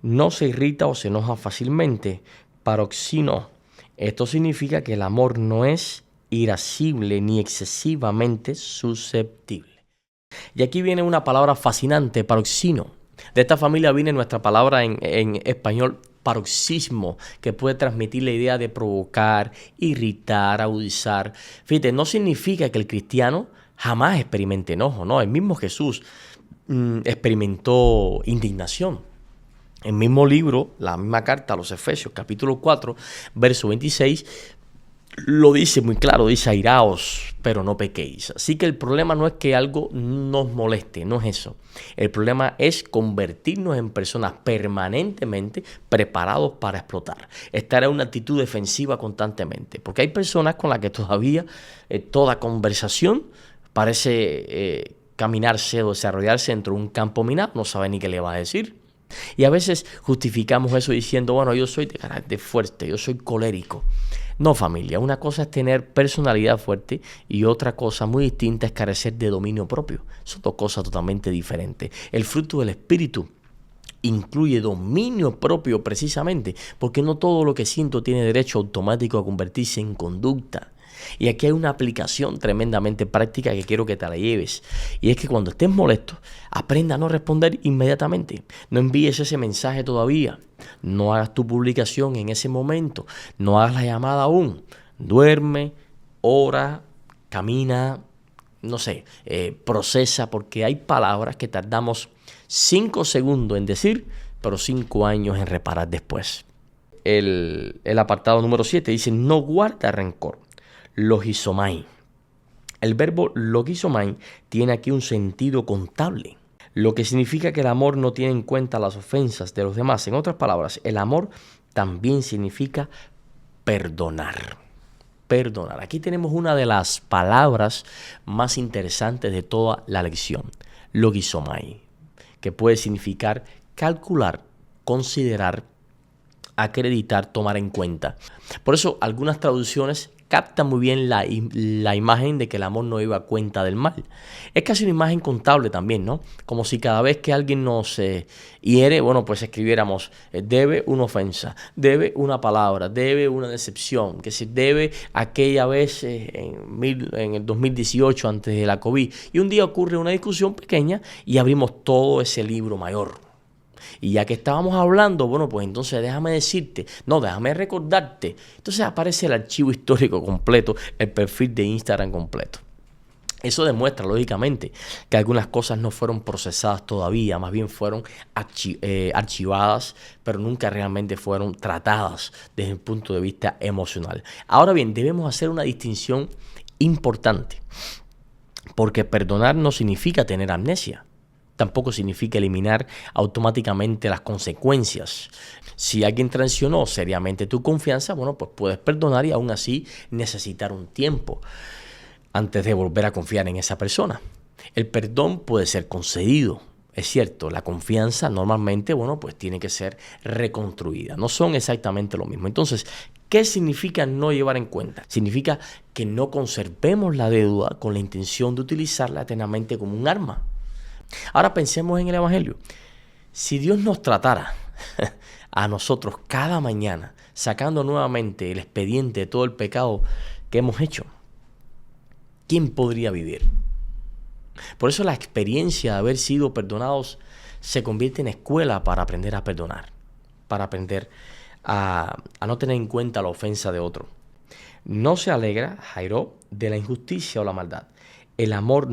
A: No se irrita o se enoja fácilmente, paroxino. Esto significa que el amor no es irascible ni excesivamente susceptible. Y aquí viene una palabra fascinante, paroxino. De esta familia viene nuestra palabra en español, paroxismo, que puede transmitir la idea de provocar, irritar, agudizar. Fíjate, no significa que el cristiano jamás experimente enojo, ¿no? El mismo Jesús experimentó indignación. El mismo libro, la misma carta a los Efesios, capítulo 4, verso 26, lo dice muy claro, dice airaos, pero no pequéis. Así que el problema no es que algo nos moleste, no es eso. El problema es convertirnos en personas permanentemente preparados para explotar. Estar en una actitud defensiva constantemente. Porque hay personas con las que todavía toda conversación parece caminarse o desarrollarse dentro de un campo minado, no sabe ni qué le va a decir. Y a veces justificamos eso diciendo, bueno, yo soy de carácter fuerte, yo soy colérico. No, familia, una cosa es tener personalidad fuerte y otra cosa muy distinta es carecer de dominio propio. Son dos cosas totalmente diferentes. El fruto del Espíritu incluye dominio propio precisamente porque no todo lo que siento tiene derecho automático a convertirse en conducta. Y aquí hay una aplicación tremendamente práctica que quiero que te la lleves. Y es que cuando estés molesto, aprenda a no responder inmediatamente. No envíes ese mensaje todavía. No hagas tu publicación en ese momento. No hagas la llamada aún. Duerme, ora, camina, no sé, procesa, porque hay palabras que tardamos 5 segundos en decir, pero 5 años en reparar después. El apartado número 7 dice, no guarda rencor. Logizomai. El verbo logizomai tiene aquí un sentido contable, lo que significa que el amor no tiene en cuenta las ofensas de los demás. En otras palabras, el amor también significa perdonar. Perdonar. Aquí tenemos una de las palabras más interesantes de toda la lección, logizomai, que puede significar calcular, considerar, acreditar, tomar en cuenta. Por eso algunas traducciones captan muy bien la imagen de que el amor no iba a cuenta del mal. Es casi una imagen contable también, ¿no? Como si cada vez que alguien nos hiere, bueno, pues escribiéramos, debe una ofensa, debe una palabra, debe una decepción, que se debe aquella vez en el 2018 antes de la COVID. Y un día ocurre una discusión pequeña y abrimos todo ese libro mayor. Y ya que estábamos hablando, bueno, pues entonces déjame recordarte. Entonces aparece el archivo histórico completo, el perfil de Instagram completo. Eso demuestra, lógicamente, que algunas cosas no fueron procesadas todavía, más bien fueron archivadas, pero nunca realmente fueron tratadas desde el punto de vista emocional. Ahora bien, debemos hacer una distinción importante, porque perdonar no significa tener amnesia. Tampoco significa eliminar automáticamente las consecuencias. Si alguien traicionó seriamente tu confianza, bueno, pues puedes perdonar y aún así necesitar un tiempo antes de volver a confiar en esa persona. El perdón puede ser concedido, es cierto. La confianza normalmente, bueno, pues tiene que ser reconstruida. No son exactamente lo mismo. Entonces, ¿qué significa no llevar en cuenta? Significa que no conservemos la deuda con la intención de utilizarla eternamente como un arma. Ahora pensemos en el Evangelio. Si Dios nos tratara a nosotros cada mañana, sacando nuevamente el expediente de todo el pecado que hemos hecho, ¿quién podría vivir? Por eso la experiencia de haber sido perdonados se convierte en escuela para aprender a perdonar, para aprender a no tener en cuenta la ofensa de otro. No se alegra, Jairo, de la injusticia o la maldad. El amor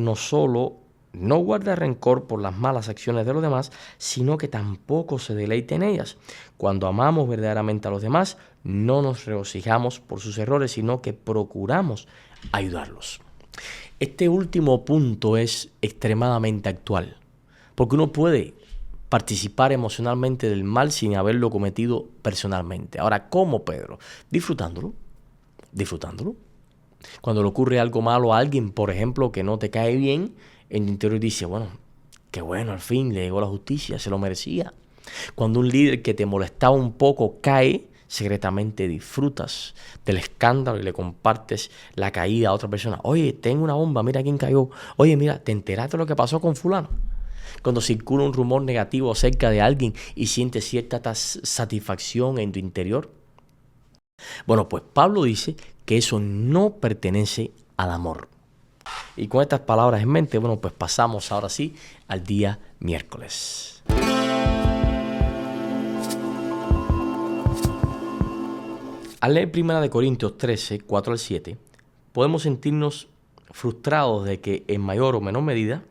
A: no guarda rencor por las malas acciones de los demás, sino que tampoco se deleita en ellas. Cuando amamos verdaderamente a los demás, no nos regocijamos por sus errores, sino que procuramos ayudarlos. Este último punto es extremadamente actual, porque uno puede participar emocionalmente del mal sin haberlo cometido personalmente. Ahora, ¿cómo, Pedro? Disfrutándolo. Cuando le ocurre algo malo a alguien, por ejemplo, que no te cae bien, en tu interior dice, bueno, qué bueno, al fin le llegó la justicia, se lo merecía. Cuando un líder que te molestaba un poco cae, secretamente disfrutas del escándalo y le compartes la caída a otra persona. Oye, tengo una bomba, mira quién cayó. Oye, mira, ¿te enteraste de lo que pasó con fulano? Cuando circula un rumor negativo acerca de alguien y sientes cierta satisfacción en tu interior. Bueno, pues Pablo dice que eso no pertenece al amor. Y con estas palabras en mente, bueno, pues pasamos ahora sí al día miércoles. Al leer 1 Corintios 13, 4 al 7, podemos sentirnos frustrados de que en mayor o menor medida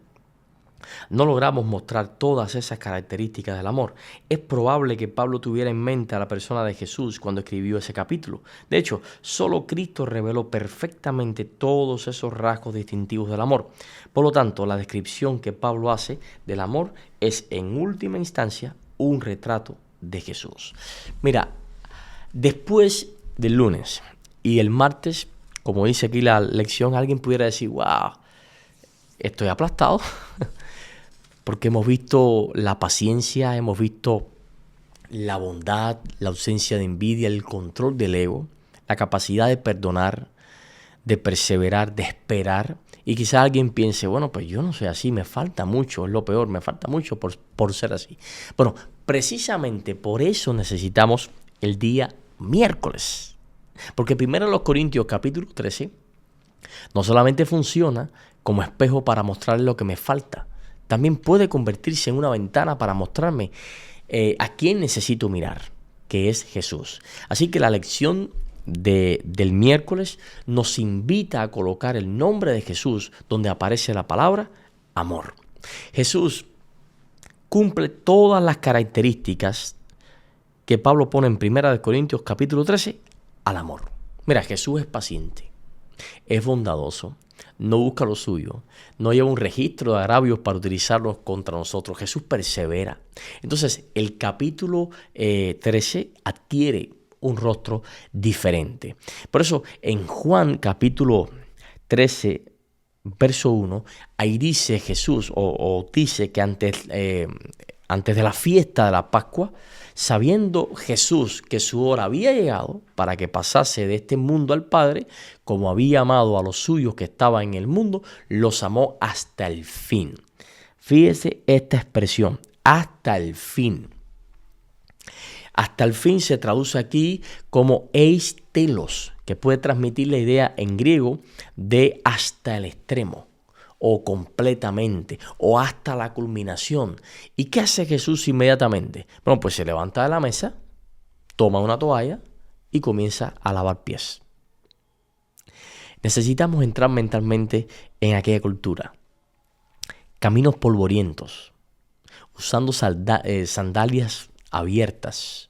A: no logramos mostrar todas esas características del amor. Es probable que Pablo tuviera en mente a la persona de Jesús cuando escribió ese capítulo. De hecho, solo Cristo reveló perfectamente todos esos rasgos distintivos del amor. Por lo tanto, la descripción que Pablo hace del amor es, en última instancia, un retrato de Jesús. Mira, después del lunes y el martes, como dice aquí la lección, alguien pudiera decir, wow, estoy aplastado. Porque hemos visto la paciencia, hemos visto la bondad, la ausencia de envidia, el control del ego, la capacidad de perdonar, de perseverar, de esperar. Y quizá alguien piense, bueno, pues yo no soy así, me falta mucho, es lo peor, me falta mucho por ser así. Bueno, precisamente por eso necesitamos el día miércoles. Porque 1 Corintios capítulo 13 no solamente funciona como espejo para mostrarle lo que me falta, también puede convertirse en una ventana para mostrarme a quién necesito mirar, que es Jesús. Así que la lección del miércoles nos invita a colocar el nombre de Jesús donde aparece la palabra amor. Jesús cumple todas las características que Pablo pone en 1 Corintios capítulo 13 al amor. Mira, Jesús es paciente. es bondadoso, no busca lo suyo, no lleva un registro de agravios para utilizarlos contra nosotros. Jesús persevera. Entonces, el capítulo 13 adquiere un rostro diferente. Por eso, en Juan capítulo 13, verso 1, ahí dice Jesús, o dice que antes de la fiesta de la Pascua, sabiendo Jesús que su hora había llegado para que pasase de este mundo al Padre, como había amado a los suyos que estaban en el mundo, los amó hasta el fin. Fíjese esta expresión, hasta el fin. Hasta el fin se traduce aquí como eis telos, que puede transmitir la idea en griego de hasta el extremo, o completamente, o hasta la culminación. ¿Y qué hace Jesús inmediatamente? Bueno, pues se levanta de la mesa, toma una toalla y comienza a lavar pies. Necesitamos entrar mentalmente en aquella cultura. Caminos polvorientos, usando sandalias abiertas.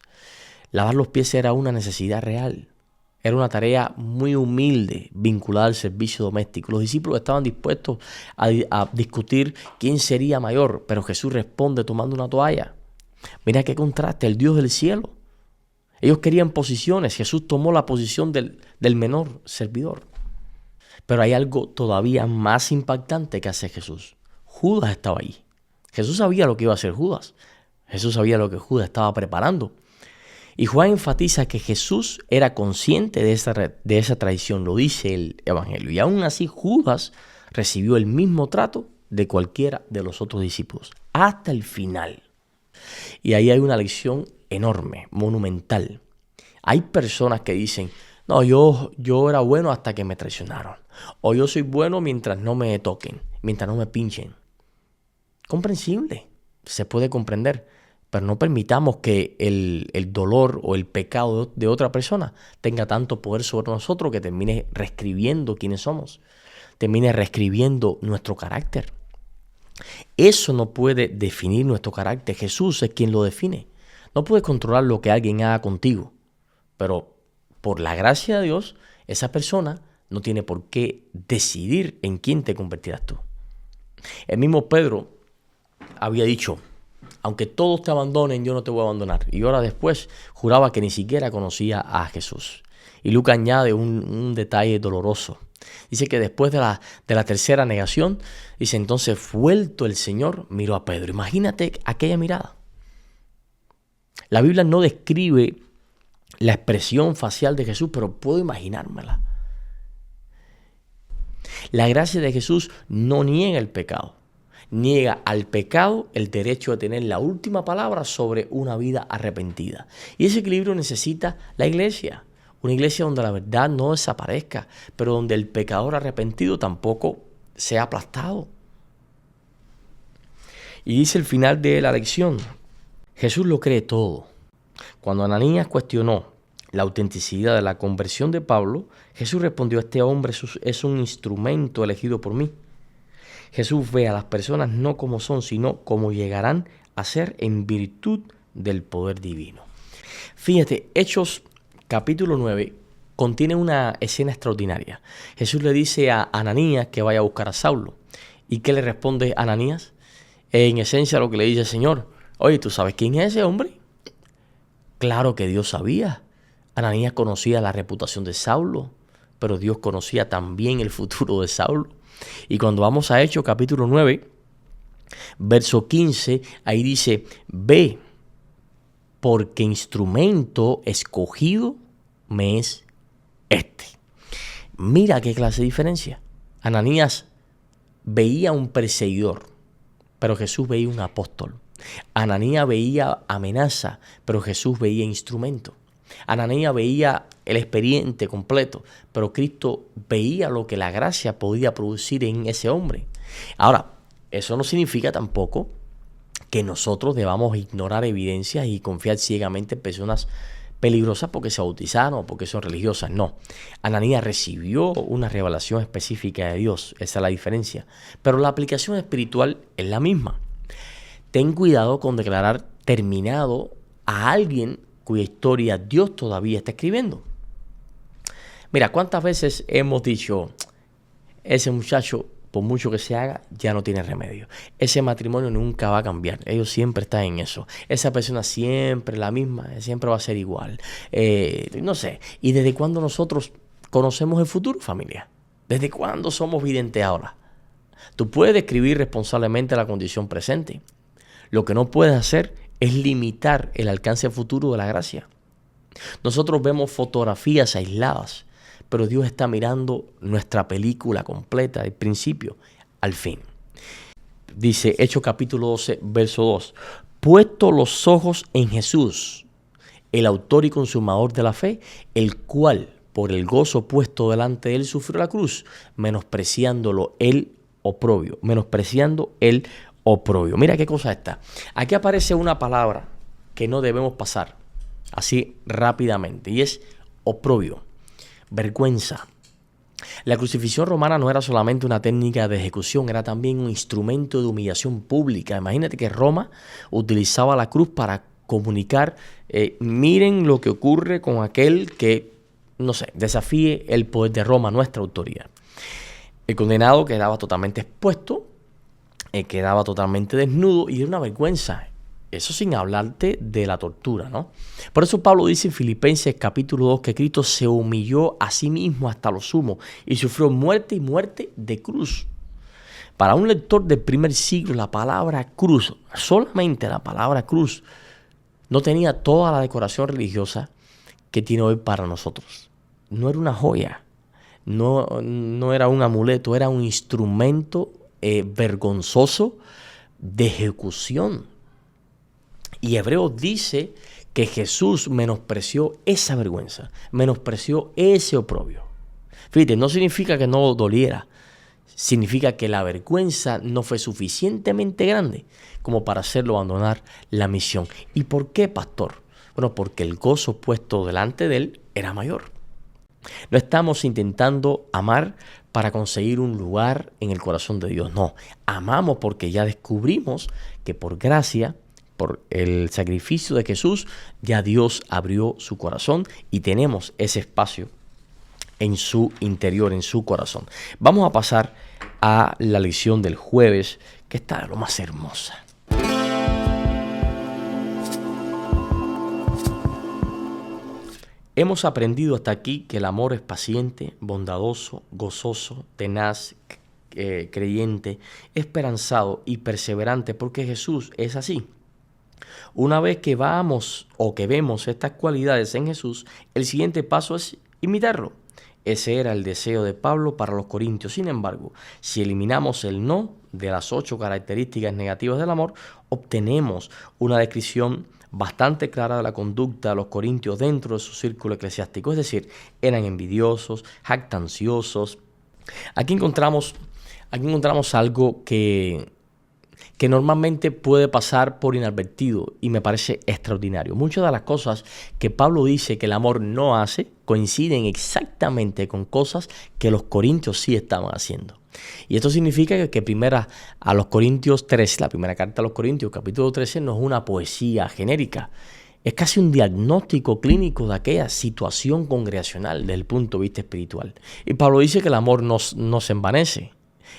A: Lavar los pies era una necesidad real. Era una tarea muy humilde vinculada al servicio doméstico. Los discípulos estaban dispuestos a discutir quién sería mayor, pero Jesús responde tomando una toalla. Mira qué contraste, el Dios del cielo. Ellos querían posiciones, Jesús tomó la posición del menor servidor. Pero hay algo todavía más impactante que hace Jesús. Judas estaba ahí. Jesús sabía lo que iba a hacer Judas. Jesús sabía lo que Judas estaba preparando. Y Juan enfatiza que Jesús era consciente de esa traición, lo dice el Evangelio. Y aún así Judas recibió el mismo trato de cualquiera de los otros discípulos, hasta el final. Y ahí hay una lección enorme, monumental. Hay personas que dicen, no, yo era bueno hasta que me traicionaron. O yo soy bueno mientras no me toquen, mientras no me pinchen. Comprensible, se puede comprender. Pero no permitamos que el dolor o el pecado de otra persona tenga tanto poder sobre nosotros que termine reescribiendo quiénes somos, termine reescribiendo nuestro carácter. Eso no puede definir nuestro carácter. Jesús es quien lo define. No puedes controlar lo que alguien haga contigo, pero por la gracia de Dios, esa persona no tiene por qué decidir en quién te convertirás tú. El mismo Pedro había dicho, aunque todos te abandonen, yo no te voy a abandonar. Y ahora después juraba que ni siquiera conocía a Jesús. Y Lucas añade un detalle doloroso. Dice que después de la tercera negación, dice entonces vuelto el Señor, miró a Pedro. Imagínate aquella mirada. La Biblia no describe la expresión facial de Jesús, pero puedo imaginármela. La gracia de Jesús no niega el pecado. Niega al pecado el derecho de tener la última palabra sobre una vida arrepentida. Y ese equilibrio necesita la iglesia. Una iglesia donde la verdad no desaparezca, pero donde el pecador arrepentido tampoco sea aplastado. Y dice el final de la lección, Jesús lo cree todo. Cuando Ananías cuestionó la autenticidad de la conversión de Pablo, Jesús respondió, este hombre es un instrumento elegido por mí. Jesús ve a las personas no como son, sino como llegarán a ser en virtud del poder divino. Fíjate, Hechos capítulo 9 contiene una escena extraordinaria. Jesús le dice a Ananías que vaya a buscar a Saulo. ¿Y qué le responde Ananías? En esencia lo que le dice el Señor, oye, ¿tú sabes quién es ese hombre? Claro que Dios sabía. Ananías conocía la reputación de Saulo, pero Dios conocía también el futuro de Saulo. Y cuando vamos a Hechos capítulo 9, verso 15, ahí dice, ve, porque instrumento escogido me es este. Mira qué clase de diferencia. Ananías veía un perseguidor, pero Jesús veía un apóstol. Ananías veía amenaza, pero Jesús veía instrumento. Ananías veía el expediente completo, pero Cristo veía lo que la gracia podía producir en ese hombre. Ahora, eso no significa tampoco que nosotros debamos ignorar evidencias y confiar ciegamente en personas peligrosas porque se bautizaron o porque son religiosas. No, Ananías recibió una revelación específica de Dios, esa es la diferencia. Pero la aplicación espiritual es la misma. Ten cuidado con declarar terminado a alguien cuya historia Dios todavía está escribiendo. Mira, ¿cuántas veces hemos dicho, ese muchacho, por mucho que se haga, ya no tiene remedio? Ese matrimonio nunca va a cambiar. Ellos siempre están en eso. Esa persona siempre la misma, siempre va a ser igual. No sé. ¿Y desde cuándo nosotros conocemos el futuro, familia? ¿Desde cuándo somos videntes ahora? Tú puedes describir responsablemente la condición presente. Lo que no puedes hacer es limitar el alcance futuro de la gracia. Nosotros vemos fotografías aisladas, pero Dios está mirando nuestra película completa, del principio al fin. Dice Hechos capítulo 12, verso 2. Puesto los ojos en Jesús, el autor y consumador de la fe, el cual por el gozo puesto delante de él sufrió la cruz, menospreciando el oprobio. Mira qué cosa está. Aquí aparece una palabra que no debemos pasar así rápidamente, y es oprobio. Vergüenza. La crucifixión romana no era solamente una técnica de ejecución, era también un instrumento de humillación pública. Imagínate que Roma utilizaba la cruz para comunicar, miren lo que ocurre con aquel que, no sé, desafíe el poder de Roma, nuestra autoridad. El condenado quedaba totalmente expuesto, quedaba totalmente desnudo y era una vergüenza. Eso sin hablarte de la tortura, ¿no? Por eso Pablo dice en Filipenses capítulo 2 que Cristo se humilló a sí mismo hasta lo sumo y sufrió muerte y muerte de cruz. Para un lector del primer siglo, la palabra cruz, solamente la palabra cruz, no tenía toda la decoración religiosa que tiene hoy para nosotros. No era una joya, no era un amuleto, era un instrumento vergonzoso de ejecución. Y Hebreos dice que Jesús menospreció esa vergüenza, menospreció ese oprobio. Fíjate, no significa que no doliera, significa que la vergüenza no fue suficientemente grande como para hacerlo abandonar la misión. ¿Y por qué, pastor? Bueno, porque el gozo puesto delante de él era mayor. No estamos intentando amar para conseguir un lugar en el corazón de Dios. No, amamos porque ya descubrimos que por gracia, por el sacrificio de Jesús, ya Dios abrió su corazón y tenemos ese espacio en su interior, en su corazón. Vamos a pasar a la lección del jueves, que está lo más hermosa. Hemos aprendido hasta aquí que el amor es paciente, bondadoso, gozoso, tenaz, creyente, esperanzado y perseverante, porque Jesús es así. Una vez que vamos o que vemos estas cualidades en Jesús, el siguiente paso es imitarlo. Ese era el deseo de Pablo para los corintios. Sin embargo, si eliminamos el no de las 8 características negativas del amor, obtenemos una descripción bastante clara de la conducta de los corintios dentro de su círculo eclesiástico. Es decir, eran envidiosos, jactanciosos. Aquí encontramos algo que normalmente puede pasar por inadvertido y me parece extraordinario. Muchas de las cosas que Pablo dice que el amor no hace coinciden exactamente con cosas que los corintios sí estaban haciendo. Y esto significa que primera a los Corintios 13, la primera carta a los Corintios, capítulo 13, no es una poesía genérica. Es casi un diagnóstico clínico de aquella situación congregacional desde el punto de vista espiritual. Y Pablo dice que el amor no se envanece.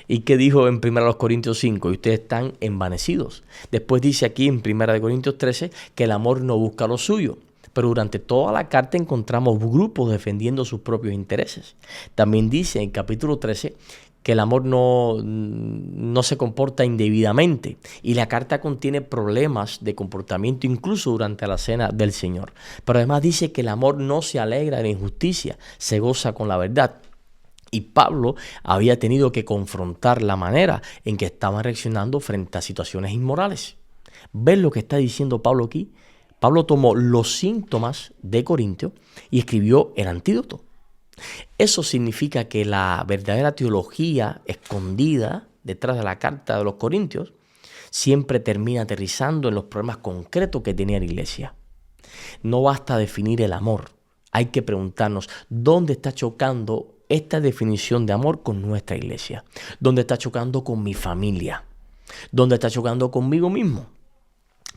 A: ¿Y qué dijo en 1 Corintios 5? Y ustedes están envanecidos. Después dice aquí en 1 Corintios 13 que el amor no busca lo suyo. Pero durante toda la carta encontramos grupos defendiendo sus propios intereses. También dice en capítulo 13 que el amor no se comporta indebidamente. Y la carta contiene problemas de comportamiento incluso durante la cena del Señor. Pero además dice que el amor no se alegra de la injusticia, se goza con la verdad. Y Pablo había tenido que confrontar la manera en que estaban reaccionando frente a situaciones inmorales. ¿Ves lo que está diciendo Pablo aquí? Pablo tomó los síntomas de Corintio y escribió el antídoto. Eso significa que la verdadera teología escondida detrás de la carta de los Corintios siempre termina aterrizando en los problemas concretos que tenía la iglesia. No basta definir el amor. Hay que preguntarnos dónde está chocando esta definición de amor con nuestra iglesia, dónde está chocando con mi familia, dónde está chocando conmigo mismo.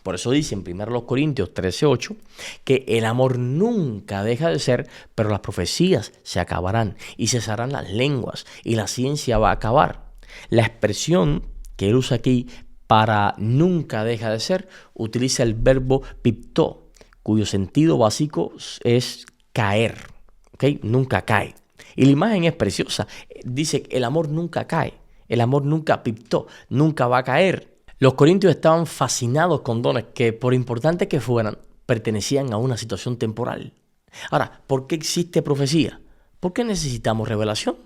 A: Por eso dice en 1 Corintios 13:8 que el amor nunca deja de ser, pero las profecías se acabarán y cesarán las lenguas y la ciencia va a acabar. La expresión que él usa aquí para nunca deja de ser utiliza el verbo piptó, cuyo sentido básico es caer, ¿ok? Nunca cae. Y la imagen es preciosa. Dice que el amor nunca cae, el amor nunca piptó, nunca va a caer. Los corintios estaban fascinados con dones que, por importantes que fueran, pertenecían a una situación temporal. Ahora, ¿por qué existe profecía? ¿Por qué necesitamos revelación?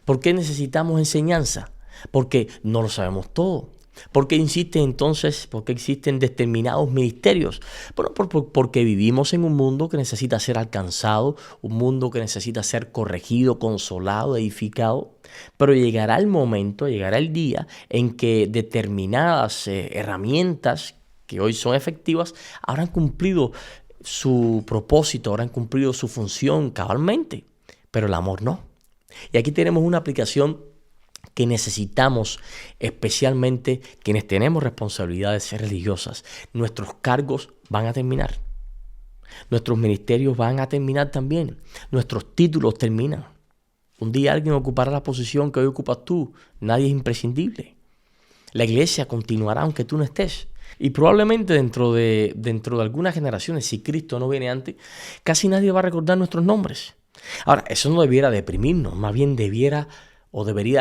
A: ¿Por qué necesitamos enseñanza? Porque no lo sabemos todo. ¿Por qué insiste entonces? ¿Por qué existen determinados ministerios? Bueno, porque vivimos en un mundo que necesita ser alcanzado, un mundo que necesita ser corregido, consolado, edificado. Pero llegará el momento, llegará el día en que determinadas herramientas que hoy son efectivas habrán cumplido su propósito, habrán cumplido su función cabalmente, pero el amor no. Y aquí tenemos una aplicación que necesitamos, especialmente quienes tenemos responsabilidades religiosas. Nuestros cargos van a terminar. Nuestros ministerios van a terminar también. Nuestros títulos terminan. Un día alguien ocupará la posición que hoy ocupas tú. Nadie es imprescindible. La iglesia continuará aunque tú no estés. Y probablemente dentro de algunas generaciones, si Cristo no viene antes, casi nadie va a recordar nuestros nombres. Ahora, eso no debiera deprimirnos, más bien debería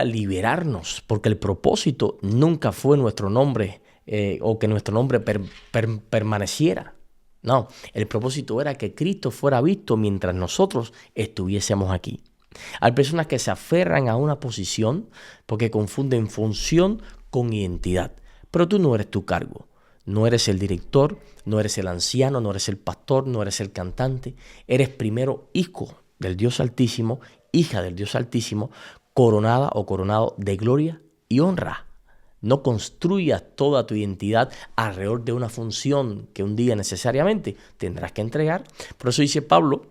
A: liberarnos, porque el propósito nunca fue nuestro nombre o que nuestro nombre permaneciera. No, el propósito era que Cristo fuera visto mientras nosotros estuviésemos aquí. Hay personas que se aferran a una posición porque confunden función con identidad, pero tú no eres tu cargo. No eres el director, no eres el anciano, no eres el pastor, no eres el cantante. Eres primero hijo del Dios Altísimo, hija del Dios Altísimo, coronada o coronado de gloria y honra. No construyas toda tu identidad alrededor de una función que un día necesariamente tendrás que entregar. Por eso dice Pablo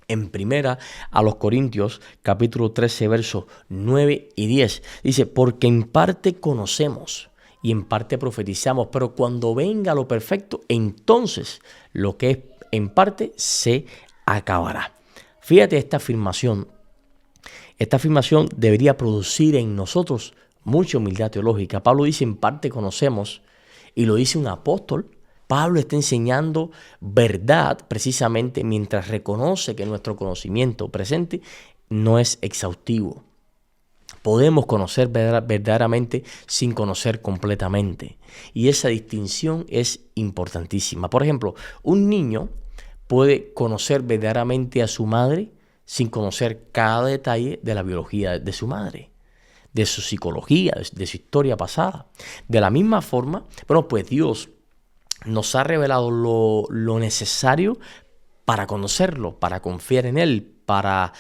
A: en primera a los Corintios, capítulo 13, versos 9 y 10. Dice, porque en parte conocemos y en parte profetizamos, pero cuando venga lo perfecto, entonces lo que es en parte se acabará. Fíjate esta afirmación. Esta afirmación debería producir en nosotros mucha humildad teológica. Pablo dice, en parte conocemos, y lo dice un apóstol. Pablo está enseñando verdad precisamente mientras reconoce que nuestro conocimiento presente no es exhaustivo. Podemos conocer verdaderamente sin conocer completamente. Y esa distinción es importantísima. Por ejemplo, un niño puede conocer verdaderamente a su madre sin conocer cada detalle de la biología de su madre, de su psicología, de su historia pasada. De la misma forma, bueno, pues Dios nos ha revelado lo necesario para conocerlo, para confiar en Él, para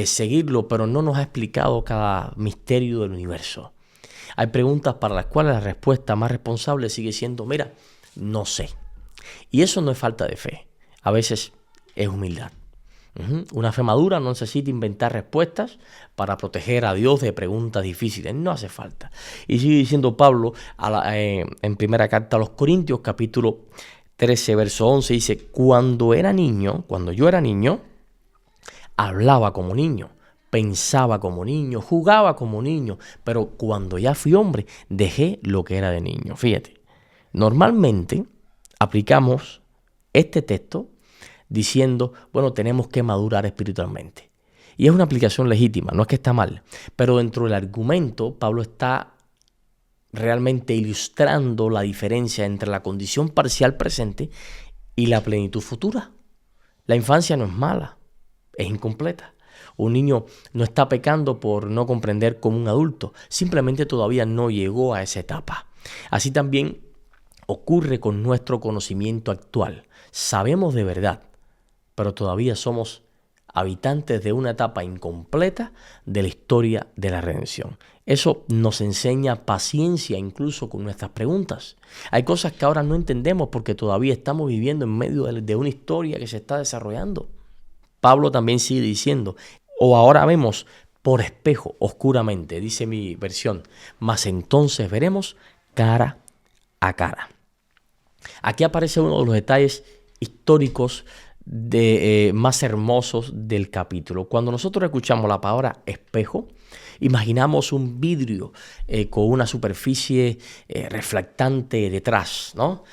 A: seguirlo, pero no nos ha explicado cada misterio del universo. Hay preguntas para las cuales la respuesta más responsable sigue siendo, mira, no sé. Y eso no es falta de fe, a veces es humildad. Una fe madura no necesita inventar respuestas para proteger a Dios de preguntas difíciles. No hace falta. Y sigue diciendo Pablo en primera carta a los Corintios, capítulo 13, verso 11, dice, cuando yo era niño, hablaba como niño, pensaba como niño, jugaba como niño, pero cuando ya fui hombre, dejé lo que era de niño. Fíjate, normalmente aplicamos este texto diciendo, bueno, tenemos que madurar espiritualmente. Y es una aplicación legítima, no es que está mal. Pero dentro del argumento, Pablo está realmente ilustrando la diferencia entre la condición parcial presente y la plenitud futura. La infancia no es mala, es incompleta. Un niño no está pecando por no comprender como un adulto, simplemente todavía no llegó a esa etapa. Así también ocurre con nuestro conocimiento actual. Sabemos de verdad, pero todavía somos habitantes de una etapa incompleta de la historia de la redención. Eso nos enseña paciencia incluso con nuestras preguntas. Hay cosas que ahora no entendemos porque todavía estamos viviendo en medio de una historia que se está desarrollando. Pablo también sigue diciendo, o ahora vemos por espejo oscuramente, dice mi versión, mas entonces veremos cara a cara. Aquí aparece uno de los detalles históricos más hermosos del capítulo. Cuando nosotros escuchamos la palabra espejo, imaginamos un vidrio con una superficie reflectante detrás, ¿no?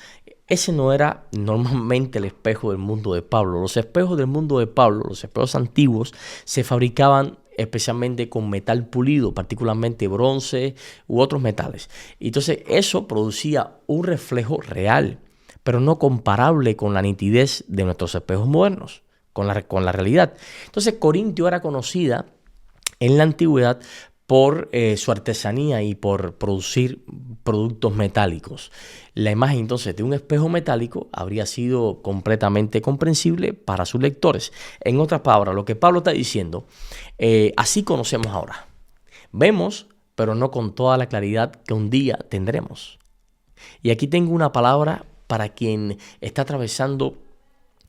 A: Ese no era normalmente el espejo del mundo de Pablo. Los espejos del mundo de Pablo, los espejos antiguos, se fabricaban especialmente con metal pulido, particularmente bronce u otros metales. Entonces eso producía un reflejo real, pero no comparable con la nitidez de nuestros espejos modernos, con la realidad. Entonces Corintio era conocida en la antigüedad por su artesanía y por producir productos metálicos. La imagen entonces de un espejo metálico habría sido completamente comprensible para sus lectores. En otras palabras, lo que Pablo está diciendo, así conocemos ahora. Vemos, pero no con toda la claridad que un día tendremos. Y aquí tengo una palabra para quien está atravesando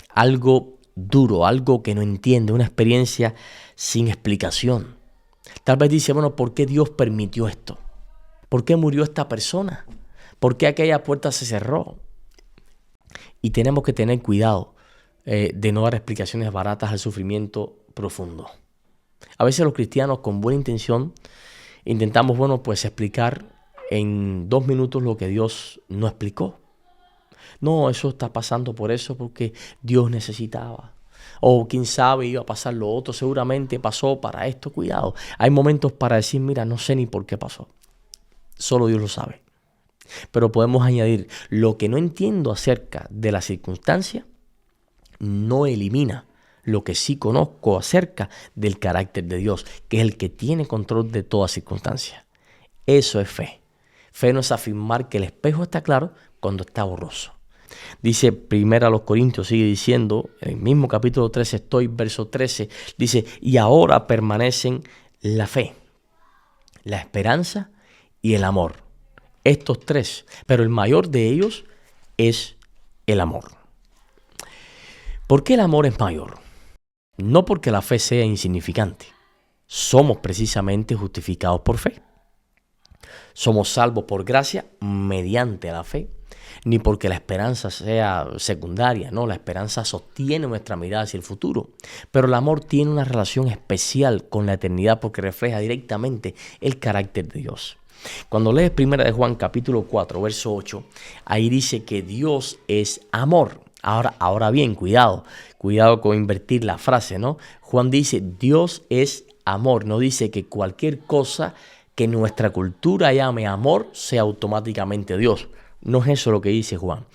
A: algo duro, algo que no entiende, una experiencia sin explicación. Tal vez dice, bueno, ¿por qué Dios permitió esto? ¿Por qué murió esta persona? ¿Por qué aquella puerta se cerró? Y tenemos que tener cuidado de no dar explicaciones baratas al sufrimiento profundo. A veces los cristianos con buena intención intentamos, pues explicar en 2 minutos lo que Dios no explicó. No, eso está pasando por eso porque Dios necesitaba. O quién sabe, iba a pasar lo otro, seguramente pasó para esto. Cuidado, hay momentos para decir, mira, no sé ni por qué pasó. Solo Dios lo sabe. Pero podemos añadir, lo que no entiendo acerca de la circunstancia no elimina lo que sí conozco acerca del carácter de Dios, que es el que tiene control de toda circunstancia. Eso es fe. Fe no es afirmar que el espejo está claro cuando está borroso. Dice primero a los Corintios, sigue diciendo, en el mismo capítulo 13 estoy, verso 13, dice, y ahora permanecen la fe, la esperanza y el amor. Estos 3, pero el mayor de ellos es el amor. ¿Por qué el amor es mayor? No porque la fe sea insignificante. Somos precisamente justificados por fe. Somos salvos por gracia mediante la fe. Ni porque la esperanza sea secundaria, no, la esperanza sostiene nuestra mirada hacia el futuro. Pero el amor tiene una relación especial con la eternidad porque refleja directamente el carácter de Dios. Cuando lees 1 de Juan capítulo 4, verso 8, ahí dice que Dios es amor. Ahora bien, cuidado con invertir la frase, ¿no? Juan dice, Dios es amor, no dice que cualquier cosa que nuestra cultura llame amor sea automáticamente Dios. No es eso lo que dice Juan.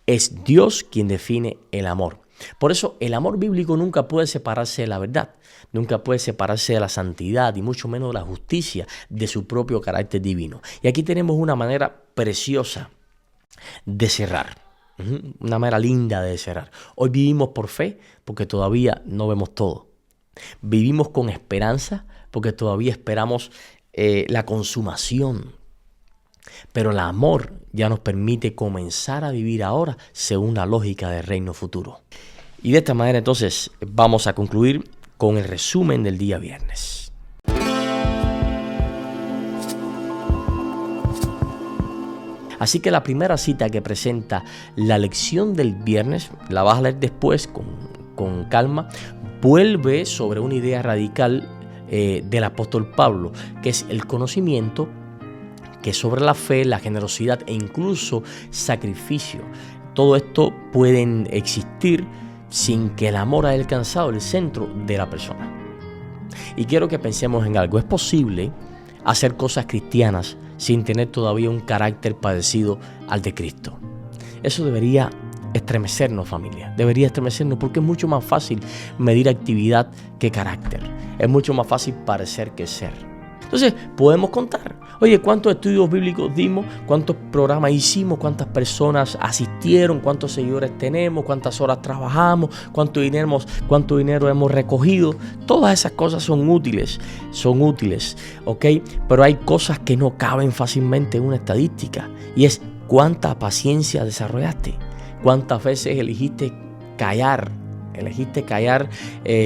A: Es Dios quien define el amor. Por eso el amor bíblico nunca puede separarse de la verdad. Nunca puede separarse de la santidad y mucho menos de la justicia de su propio carácter divino. Y aquí tenemos una manera preciosa de cerrar. Una manera linda de cerrar. Hoy vivimos por fe porque todavía no vemos todo. Vivimos con esperanza porque todavía esperamos la consumación. Pero el amor ya nos permite comenzar a vivir ahora según la lógica del reino futuro. Y de esta manera entonces vamos a concluir con el resumen del día viernes. Así que la primera cita que presenta la lección del viernes, la vas a leer después con calma, vuelve sobre una idea radical del apóstol Pablo, que es el conocimiento que sobre la fe, la generosidad e incluso sacrificio. Todo esto pueden existir sin que el amor haya alcanzado el centro de la persona. Y quiero que pensemos en algo. Es posible hacer cosas cristianas sin tener todavía un carácter parecido al de Cristo. Eso debería estremecernos, familia. Debería estremecernos porque es mucho más fácil medir actividad que carácter. Es mucho más fácil parecer que ser. Entonces, podemos contar. Oye, ¿cuántos estudios bíblicos dimos? ¿Cuántos programas hicimos? ¿Cuántas personas asistieron? ¿Cuántos seguidores tenemos? ¿Cuántas horas trabajamos? ¿Cuánto dinero hemos recogido? Todas esas cosas son útiles, ¿ok? Pero hay cosas que no caben fácilmente en una estadística. Y es cuánta paciencia desarrollaste. ¿Cuántas veces elegiste callar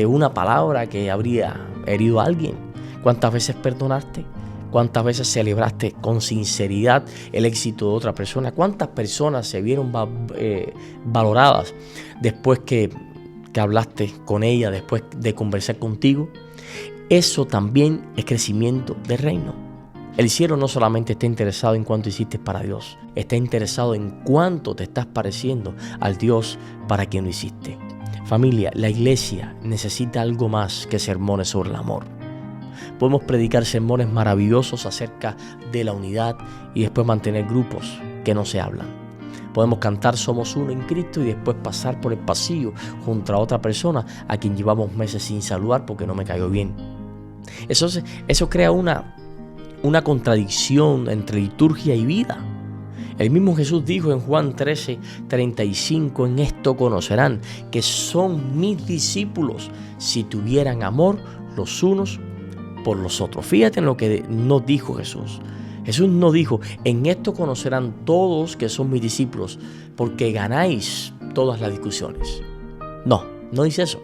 A: una palabra que habría herido a alguien? ¿Cuántas veces perdonaste? ¿Cuántas veces celebraste con sinceridad el éxito de otra persona? ¿Cuántas personas se vieron valoradas después que hablaste con ella, después de conversar contigo? Eso también es crecimiento del reino. El cielo no solamente está interesado en cuánto hiciste para Dios, está interesado en cuánto te estás pareciendo al Dios para quien lo hiciste. Familia, la iglesia necesita algo más que sermones sobre el amor. Podemos predicar sermones maravillosos acerca de la unidad y después mantener grupos que no se hablan. Podemos cantar Somos Uno en Cristo y después pasar por el pasillo junto a otra persona a quien llevamos meses sin saludar porque no me cayó bien. Eso crea una contradicción entre liturgia y vida. El mismo Jesús dijo en Juan 13:35, en esto conocerán que son mis discípulos si tuvieran amor los unos por los otros. Fíjate en lo que nos dijo Jesús. Jesús no dijo, en esto conocerán todos que son mis discípulos, porque ganáis todas las discusiones. No dice eso.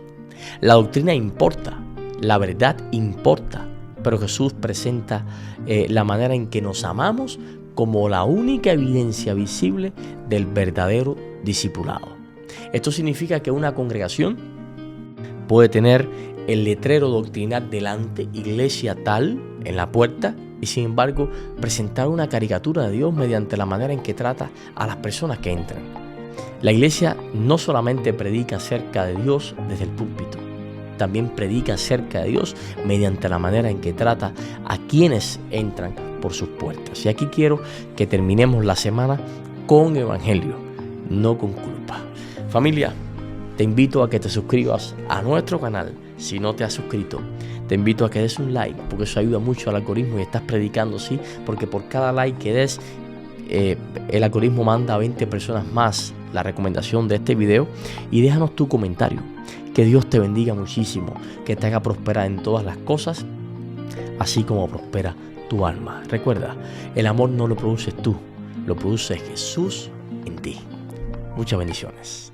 A: La doctrina importa, la verdad importa, pero Jesús presenta la manera en que nos amamos como la única evidencia visible del verdadero discipulado. Esto significa que una congregación puede tener el letrero doctrinal delante, iglesia tal, en la puerta, y sin embargo presentar una caricatura de Dios mediante la manera en que trata a las personas que entran. La iglesia no solamente predica acerca de Dios desde el púlpito, también predica acerca de Dios mediante la manera en que trata a quienes entran por sus puertas. Y aquí quiero que terminemos la semana con evangelio, no con culpa. Familia, te invito a que te suscribas a nuestro canal si no te has suscrito. Te invito a que des un like porque eso ayuda mucho al algoritmo y estás predicando, sí, porque por cada like que des, el algoritmo manda a 20 personas más la recomendación de este video. Y déjanos tu comentario. Que Dios te bendiga muchísimo, que te haga prosperar en todas las cosas, así como prospera tu alma. Recuerda, el amor no lo produces tú, lo produce Jesús en ti. Muchas bendiciones.